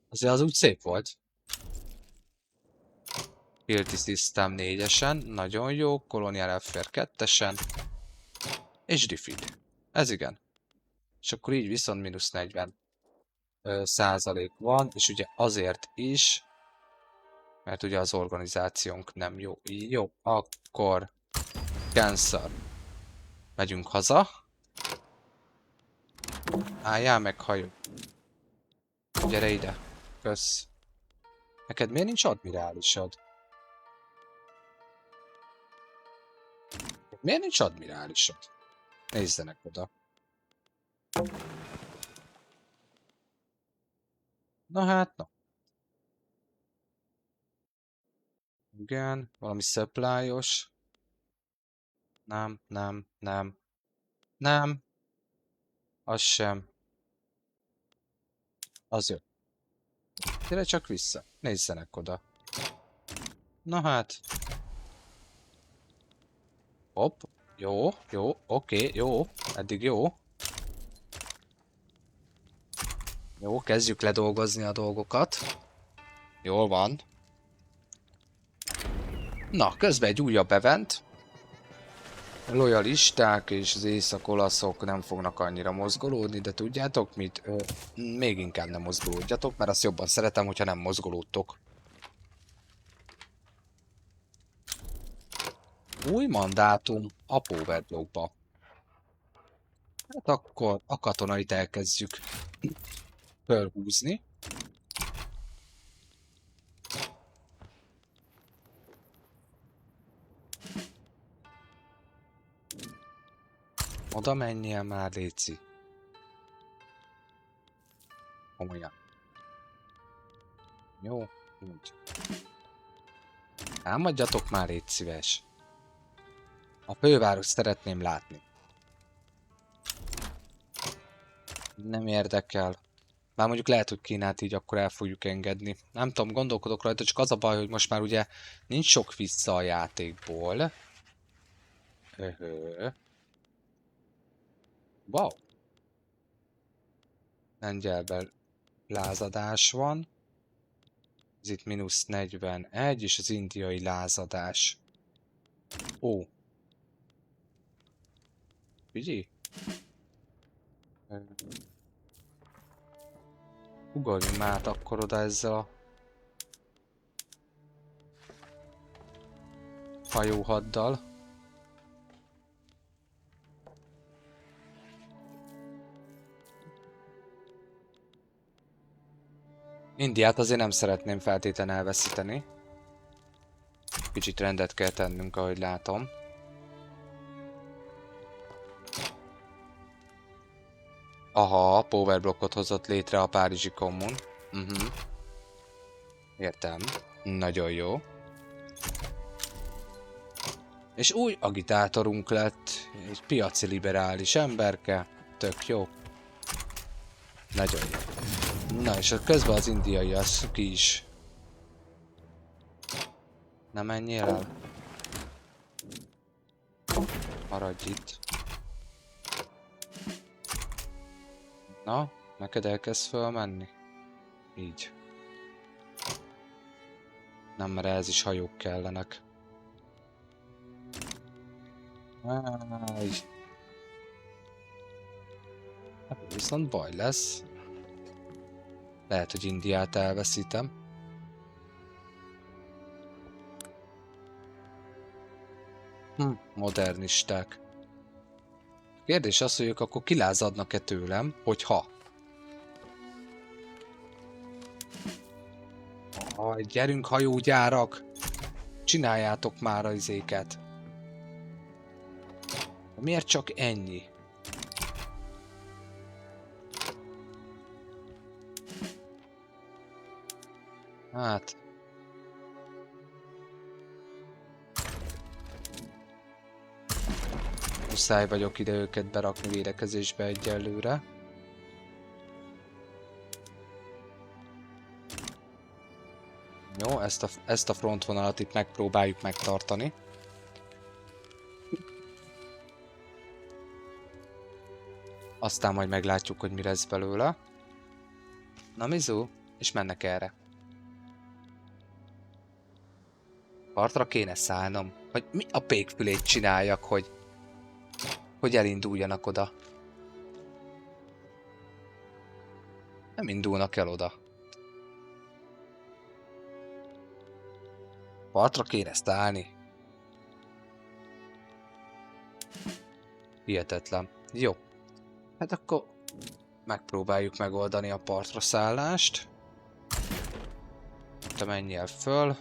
Azért az úgy szép volt. Guilty System 4-esen, nagyon jó, Colonial Affair 2-esen, és Defeat. Ez igen. És akkor így viszont mínusz 40 százalék van, és ugye azért is, mert ugye az organizációnk nem jó. Jó, akkor cancel. Megyünk haza. Álljál meg, hajó. Gyere ide. Kösz. Neked miért nincs admirálisod? Miért nincs admirálisod? Nézzenek oda. Na hát, na. Igen, valami supply-os. Nem, nem, nem. Nem. Az sem. Az jó. Gyere csak vissza. Nézzenek oda. Na hát. Hopp. Jó, jó, oké, jó. Eddig jó. Jó, kezdjük ledolgozni a dolgokat. Jól van. Na, közben egy újabb event. Lojalisták és az észak-olaszok nem fognak annyira mozgolódni, de tudjátok mit? Még inkább nem mozgolódjatok, mert azt jobban szeretem, hogyha nem mozgolódtok. Új mandátum a Power Blockba. Hát akkor a katonait elkezdjük fölhúzni. Oda menjél már, léci. Komolyan. Jó, úgy. Támadjatok már, légy szíves. A főváros szeretném látni. Nem érdekel. Bár mondjuk lehet, hogy Kínát így akkor el fogjuk engedni. Nem tudom, gondolkodok rajta, csak az a baj, hogy most már ugye nincs sok vissza a játékból. Wow. Lengyelben lázadás van. Ez itt mínusz 41, és az indiai lázadás. Ó. Figyelj. Ugorjunk már át akkor oda ezzel a hajóhaddal. Indiát azért nem szeretném feltétlenül elveszíteni. Kicsit rendet kell tennünk, ahogy látom. Aha, power blokkot hozott létre a Párizsi Kommun. Értem. Nagyon jó. És új agitátorunk lett. Egy piaci liberális emberke. Tök jó. Nagyon jó. Na és közben az indiai az ki is. Nem menjél el. Maradj itt. Na, neked elkezd fölmenni? Így. Nem, mert ez is hajók kellenek. Áj. Hát viszont baj lesz. Lehet, hogy Indiát elveszítem. Modernisták. Kérdés az, hogy ők akkor kilázadnak-e tőlem, hogyha... gyerünk hajógyárak! Csináljátok már az izéket! Miért csak ennyi? Hát... muszáj vagyok ide őket berakni védekezésbe egyelőre. Jó, ezt a frontvonalat itt megpróbáljuk megtartani. Aztán majd meglátjuk, hogy mi lesz belőle. Na Mizu, és mennek erre. Partra kéne szállnom. Hogy mi a pékfülét csináljak, hogy elinduljanak oda. Nem indulnak el oda. Partra kéne szállni. Hihetetlen. Jó. Hát akkor megpróbáljuk megoldani a partra szállást. Te menjél föl.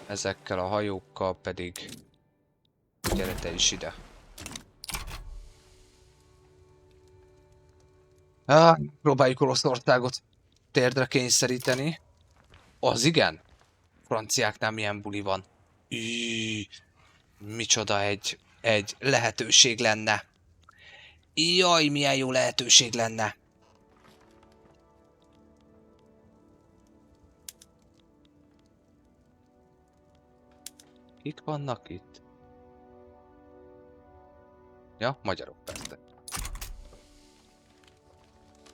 Ezekkel a hajókkal pedig gyere te is ide. Próbáljuk Oroszországot térdre kényszeríteni. Az igen. Franciáknál milyen buli van. Micsoda egy lehetőség lenne. Jaj, milyen jó lehetőség lenne. Kik vannak itt? Ja, magyarok persze.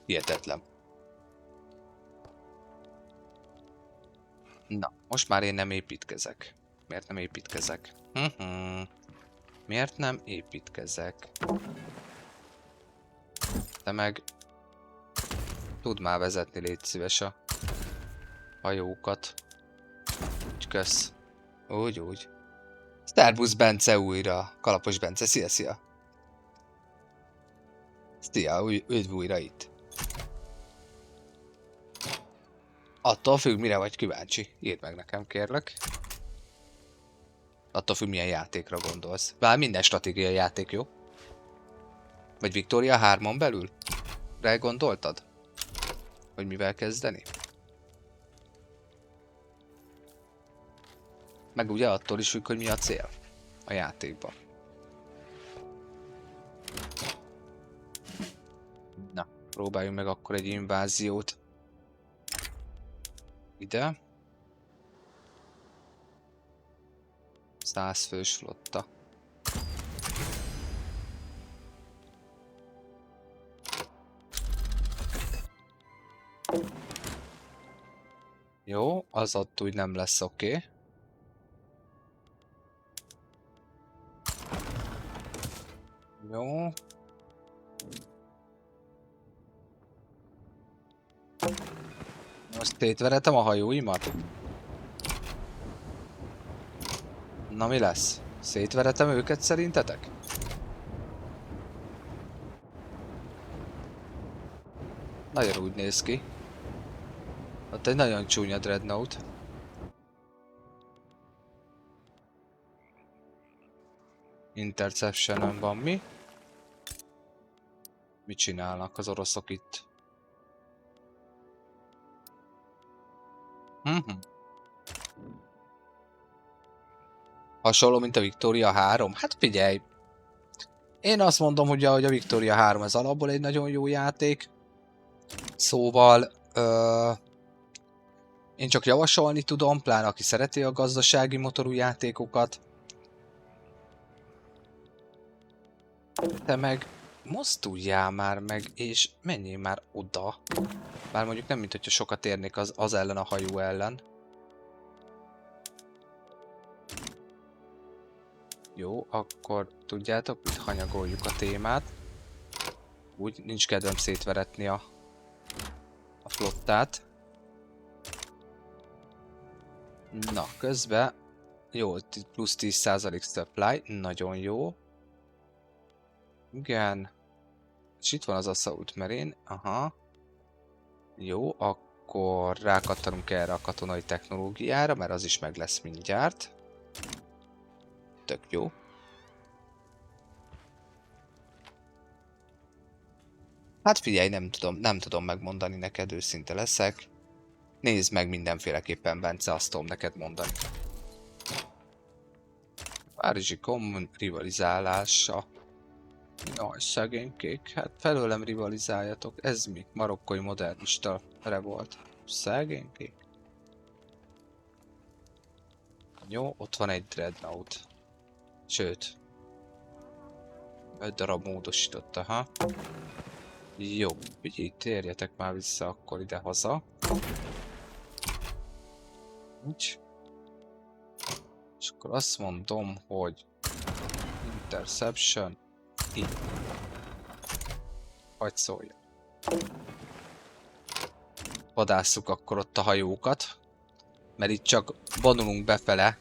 Hihetetlen. Na, most már én nem építkezek. Miért nem építkezek? Miért nem építkezek? Te meg tudd már vezetni, légy szíves a hajókat. Úgy kösz. Úgy. Szerbusz Bence újra. Kalapos Bence, szia. Szia, üdv újra itt. Attól függ, mire vagy kíváncsi. Írd meg nekem, kérlek. Attól függ, milyen játékra gondolsz. Bár minden stratégiai játék, jó? Vagy Victoria 3-on belül? Rá gondoltad? Hogy mivel kezdeni? Meg ugye attól is függ, hogy mi a cél a játékban. Na, próbáljunk meg akkor egy inváziót. Ide. 100 fős flotta. Jó, az ott úgy nem lesz oké. Jó. Most szétveretem a hajóimat? Na mi lesz? Szétveretem őket szerintetek? Nagyon úgy néz ki. Ott egy nagyon csúnya dreadnought. Interception-ön van mi? Mit csinálnak az oroszok itt? Hasonló, mint a Victoria 3? Hát figyelj! Én azt mondom, hogy a Victoria 3 az alapból egy nagyon jó játék. Szóval... én csak javasolni tudom, pláne aki szereti a gazdasági motorú játékokat. Te meg mozduljál már meg, és menjél már oda. Bár mondjuk nem, mint hogyha sokat érnék az ellen a hajó ellen. Jó, akkor tudjátok, hogy hanyagoljuk a témát. Úgy nincs kedvem szétveretni a flottát. Na, közben jó, plusz 10% supply, nagyon jó. Igen. És itt van az Assault Marine, aha. Jó, akkor rákattanunk erre a katonai technológiára, mert az is meg lesz mindjárt. Tök jó. Hát figyelj, nem tudom megmondani neked, őszinte leszek. Nézd meg mindenféleképpen, Bence, azt tudom neked mondani. Párizsi kommun rivalizálása. Jaj, szegénykék, hát felőlem rivalizáljatok. Ez mi? Marokkói modernista revolt. Szegénykék. Jó, ott van egy dreadnought. Sőt. 5 darab módosított, aha. Jó, figyelj, térjetek már vissza akkor ide haza. Úgy. Akkor azt mondom, hogy interception. Így. Hagy szóljon. Vadásszuk akkor ott a hajókat. Mert itt csak vonulunk befele.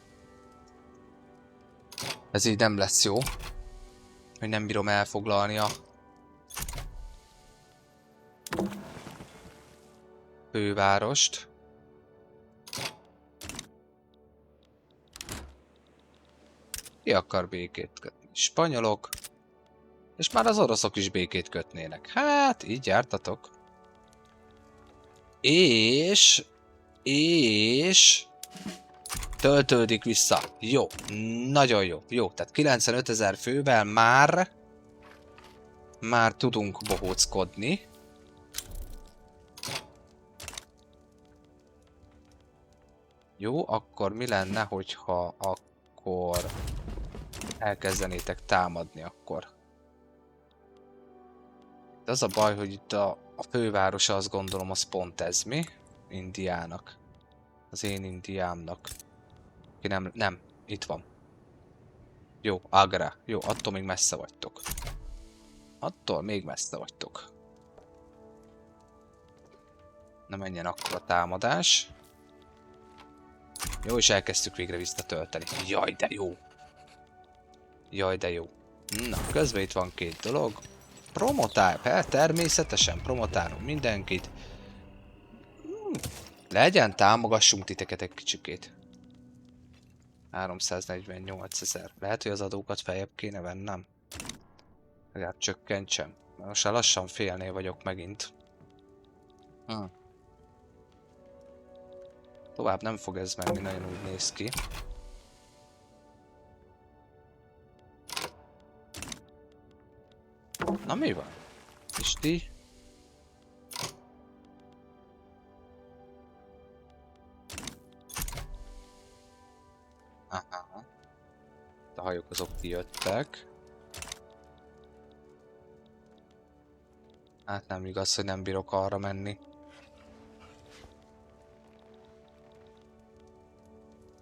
Ez így nem lesz jó. Hogy nem bírom elfoglalni a fővárost. Ki akar békét kötni? Spanyolok. És már az oroszok is békét kötnének. Hát, így jártatok. És töltődik vissza. Jó, nagyon jó. Jó, tehát 95 000 fővel már tudunk bohóckodni. Jó, akkor mi lenne, hogyha akkor elkezdenétek támadni akkor? De az a baj, hogy itt a fővárosa, azt gondolom, az pont ez, mi? Indiának. Az én Indiámnak. Ki nem, itt van. Jó, Agra. Jó, attól még messze vagytok. Attól még messze vagytok. Na menjen akkor a támadás. Jó, és elkezdtük végre visszatölteni. Jaj, de jó. Jaj, de jó. Na, közben itt van két dolog. Promotál, természetesen promotálunk mindenkit. Legyen, támogassunk titeket egy kicsikét. 348 000. Lehet, hogy az adókat feljebb kéne vennem? Legalább csökkentsem. Most már lassan félnél vagyok megint. Tovább nem fog ez menni, nagyon úgy néz ki. Na mi van? És ti? Aha. A hajók azok kijöttek. Hát nem igaz, hogy nem bírok arra menni.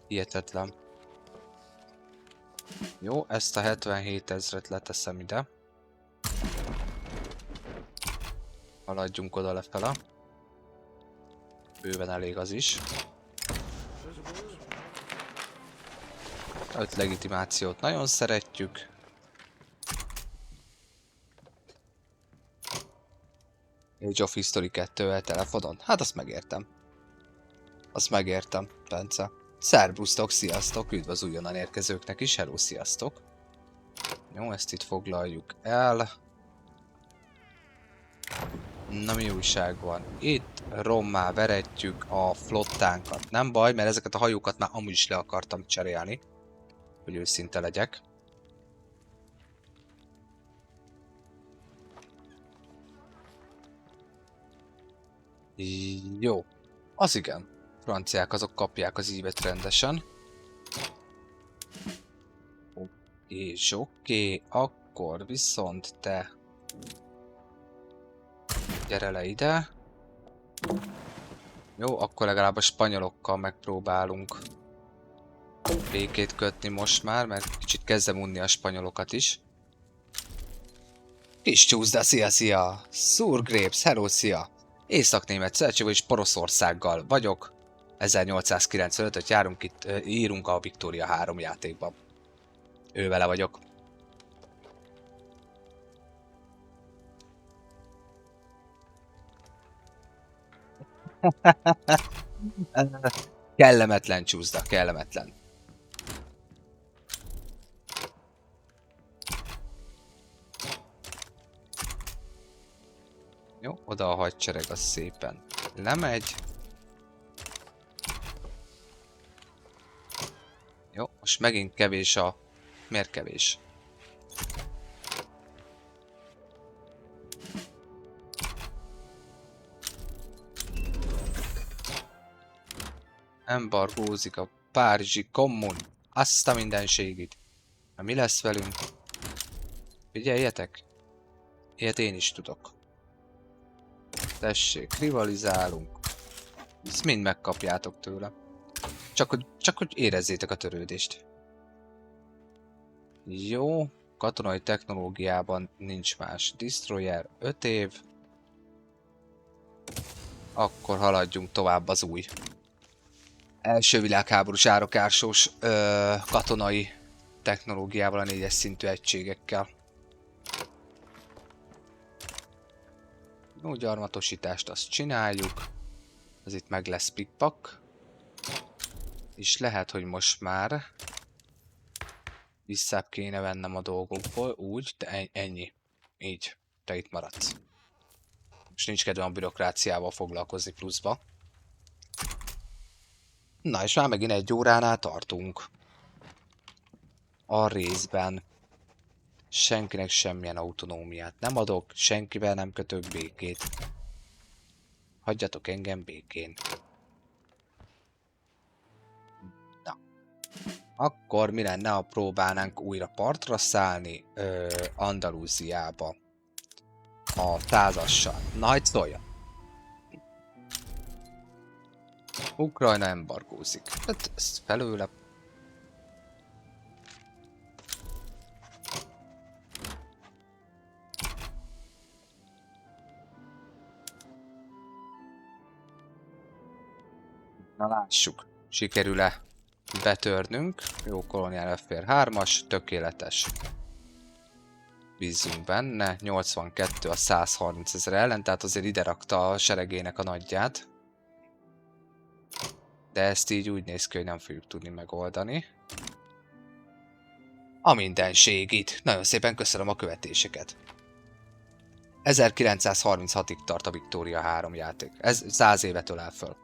Hihetetlen. Jó, ezt a 77 000-et leteszem ide. Haladjunk oda lefele. Bőven elég az is. 5 legitimációt nagyon szeretjük. Age of History 2-vel telefonon? Hát azt megértem. Azt megértem, Bence. Szerbusztok, sziasztok, üdv az újonnan érkezőknek is, hello, sziasztok. Jó, ezt itt foglaljuk el. Na mi újság van? Itt rommá veretjük a flottánkat. Nem baj, mert ezeket a hajókat már amúgy is le akartam cserélni. Hogy őszinte legyek. Jó. Az igen. Franciák azok kapják az ívet rendesen. És oké, akkor viszont te... Gyere le ide. Jó, akkor legalább a spanyolokkal megpróbálunk békét kötni most már, mert kicsit kezdem unni a spanyolokat is. Kis csúszda, szia! Surgrapes, hello, szia! Észak-német szövetség, és Poroszországgal vagyok. 1895-öt járunk itt, írunk a Victoria 3 játékban. Ővele vagyok. Kellemetlen csúszda, kellemetlen. Jó, oda a hadsereg az szépen lemegy. Jó, most megint kevés a... Miért kevés? Embargózik a párizsi kommun. Azt a mindenségit. Na mi lesz velünk? Figyeljetek! Ilyet én is tudok. Tessék, rivalizálunk. Ezt mind megkapjátok tőle. Csak hogy érezzétek a törődést. Jó, katonai technológiában nincs más. Destroyer 5 év. Akkor haladjunk tovább az új. Első világháborús árakársós katonai technológiával a 4-es szintű egységekkel. Jó, gyarmatosítást azt csináljuk. Az itt meg lesz pikpak. És lehet, hogy most már visszább kéne vennem a dolgokból, úgy, de ennyi. Így, te itt maradsz. Most nincs kedvem a bürokráciával foglalkozni pluszba. Na, és már megint 1 óránál tartunk. A részben. Senkinek semmilyen autonómiát nem adok, senkivel nem kötök békét. Hagyjatok engem békén. Na. Akkor mi lenne, ha próbálnánk újra partra szállni Andalúziába. A százassal. Na, hogy szóljon. Ukrajna embargózik. Hát ez felőle. Na lássuk, sikerül-e betörnünk. Jó, koloniál FR 3-as, tökéletes. Bízzunk benne, 82 a 130 000 ellen, tehát azért ide rakta a seregének a nagyját. De ezt így úgy néz ki, hogy nem fogjuk tudni megoldani. A mindenség itt. Nagyon szépen köszönöm a követéseket. 1936-ig tart a Victoria 3 játék. Ez 100 évet ölel föl.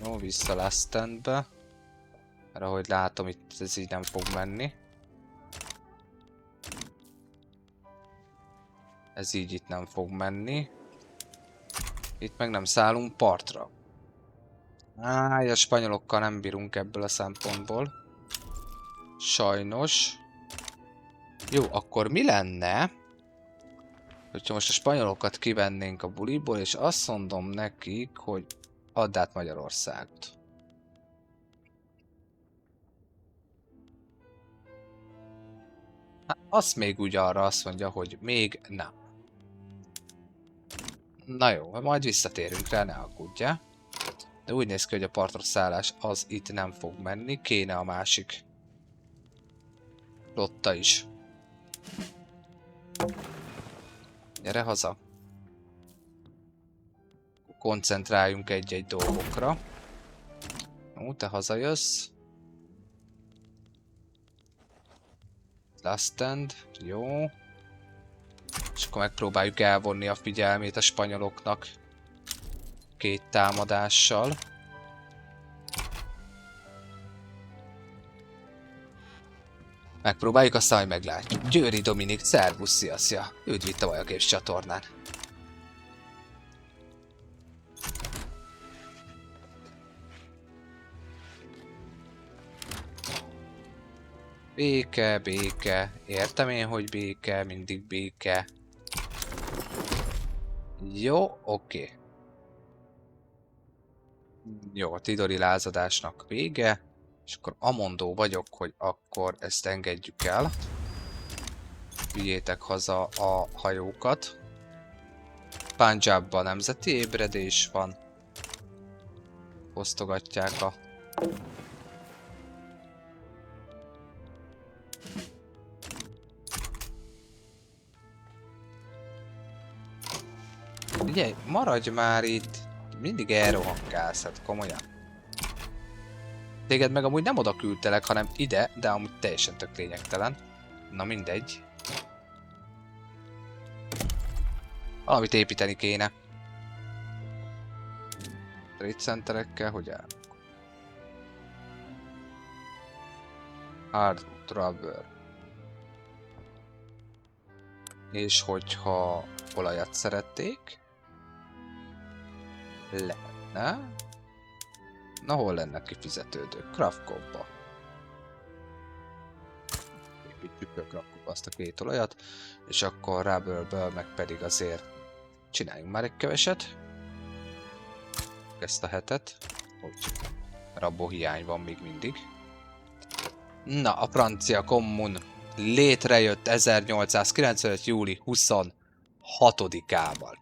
Jó, vissza Last Standbe. Mert ahogy látom, itt ez így nem fog menni. Ez így itt nem fog menni. Itt meg nem szállunk partra. A spanyolokkal nem bírunk ebből a szempontból. Sajnos. Jó, akkor mi lenne, hogyha most a spanyolokat kivennénk a buliból, és azt mondom nekik, hogy add át Magyarországot. Hát, azt még úgy arra azt mondja, hogy még nem. Na jó, majd visszatérünk rá, ne aggódjál. De úgy néz ki, hogy a partra szállás az itt nem fog menni, kéne a másik flotta is. Gyere haza. Koncentráljunk egy-egy dolgokra. Ó, te hazajössz. Last Stand, jó. És akkor megpróbáljuk elvonni a figyelmét a spanyoloknak 2 támadással. Megpróbáljuk, aztán majd meglátjuk. Győri Dominik, szervusz, sziaszia! Üdv itt a Vajaképes csatornán. Béke, béke. Értem én, hogy béke, mindig béke. Jó, oké. Jó, a Tidori lázadásnak vége. És akkor amondó vagyok, hogy akkor ezt engedjük el. Vigyétek haza a hajókat. Punjabban nemzeti ébredés van. Osztogatják a... Ugye, maradj már itt. Mindig elrohankálsz, hát komolyan. Téged meg amúgy nem oda küldtelek, hanem ide, de amúgy teljesen tök lényegtelen. Na mindegy. Valamit építeni kéne. Trade centerekkel, hogy áll? Hard rubber. És hogyha olajat szerették, lehetne. Na, hol lenne kifizetődő? Kravkovba. Építjük be Kravkovba azt a 2 olajat, és akkor rubberből meg pedig azért csináljunk már egy keveset. Ezt a hetet, hogy rabó hiány van még mindig. Na, a francia kommun létrejött 1895. júli 26-ával.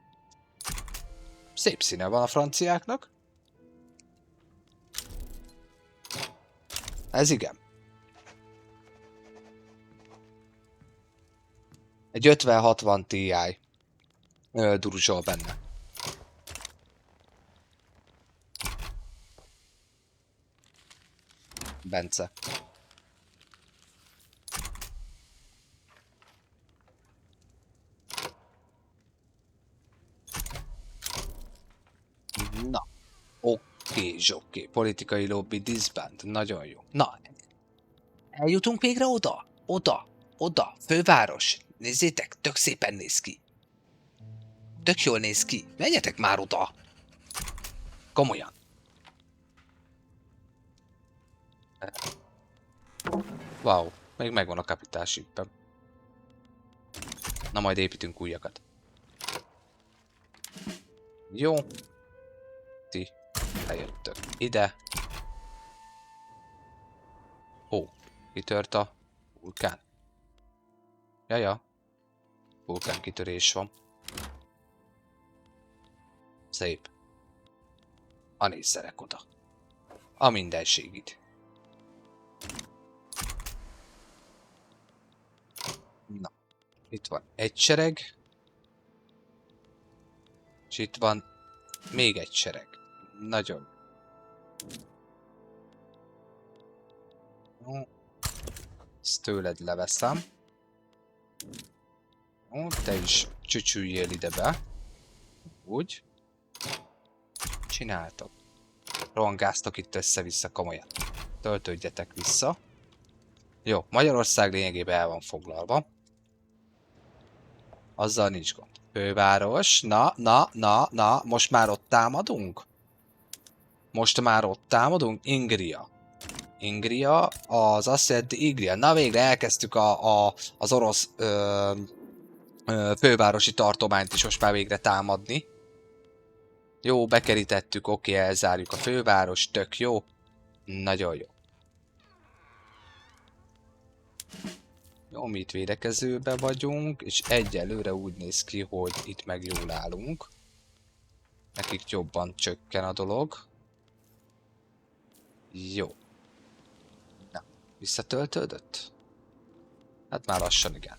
Szép színe van a franciáknak. Ez igen. Egy 5060 Ti duruzsol benne. Bence. Na. Oké. Politikai lobby disband. Nagyon jó. Na. Eljutunk végre oda? Oda. Főváros. Nézzétek, tök szépen néz ki. Tök jól néz ki. Menjetek már oda. Komolyan. Wow, még megvan a kapitálsíppem. Na majd építünk újakat. Jó. Ti eljöttök ide. Ó, kitört a vulkán. Jaja. Vulkán kitörés van. Szép. A nézzenek oda. A mindenségid. Na, itt van egy sereg. És itt van még egy sereg. Nagyon. Jó. Ezt tőled leveszem. Jó, te is csücsüljél ide be. Úgy. Csináltok. Rohangáztok itt össze-vissza komolyan. Töltődjetek vissza. Jó, Magyarország lényegében el van foglalva. Azzal nincs gond. Főváros. Na. Most már ott támadunk? Ingria, az azt jelenti Igria. Na végre elkezdtük az orosz fővárosi tartományt is most már végre támadni. Jó, bekerítettük, oké, elzárjuk a főváros, tök jó. Nagyon jó. Jó, mi itt védekezőbe vagyunk, és egyelőre úgy néz ki, hogy itt meg jól állunk. Nekik jobban csökken a dolog. Jó. Na, visszatöltődött? Hát már lassan igen.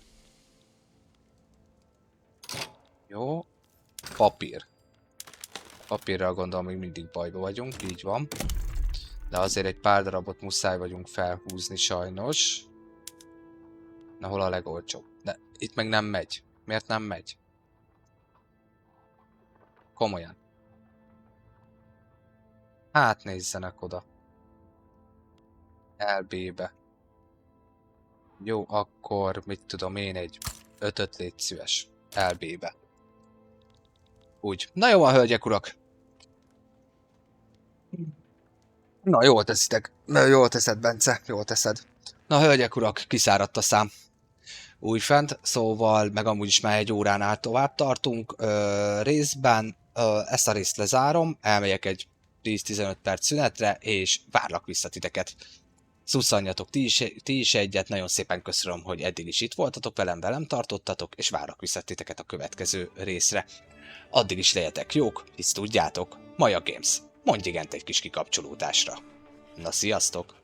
Jó. Papír. Papírral gondolom, még mindig bajba vagyunk, így van. De azért egy pár darabot muszáj vagyunk felhúzni sajnos. Na, hol a legolcsóbb? De itt meg nem megy. Miért nem megy? Komolyan. Hát nézzenek oda. LB-be. Jó, akkor mit tudom én, egy 5-öt légy szíves. LB-be. Úgy. Na jó van, hölgyek, urak. Na, jól teszitek. Jól teszed, Bence. Jól teszed. Na, hölgyek, urak, kiszáradt a szám. Újfent, szóval meg amúgy is már egy óránál tovább tartunk részben. Ezt a részt lezárom, elmegyek egy 10-15 perc szünetre, és várlak vissza titeket. Szusszanjatok ti is egyet, nagyon szépen köszönöm, hogy eddig is itt voltatok velem tartottatok, és várlak vissza titeket a következő részre. Addig is legyetek jók, hisz tudjátok, Maja Games. Mondj igent egy kis kikapcsolódásra. Na, sziasztok!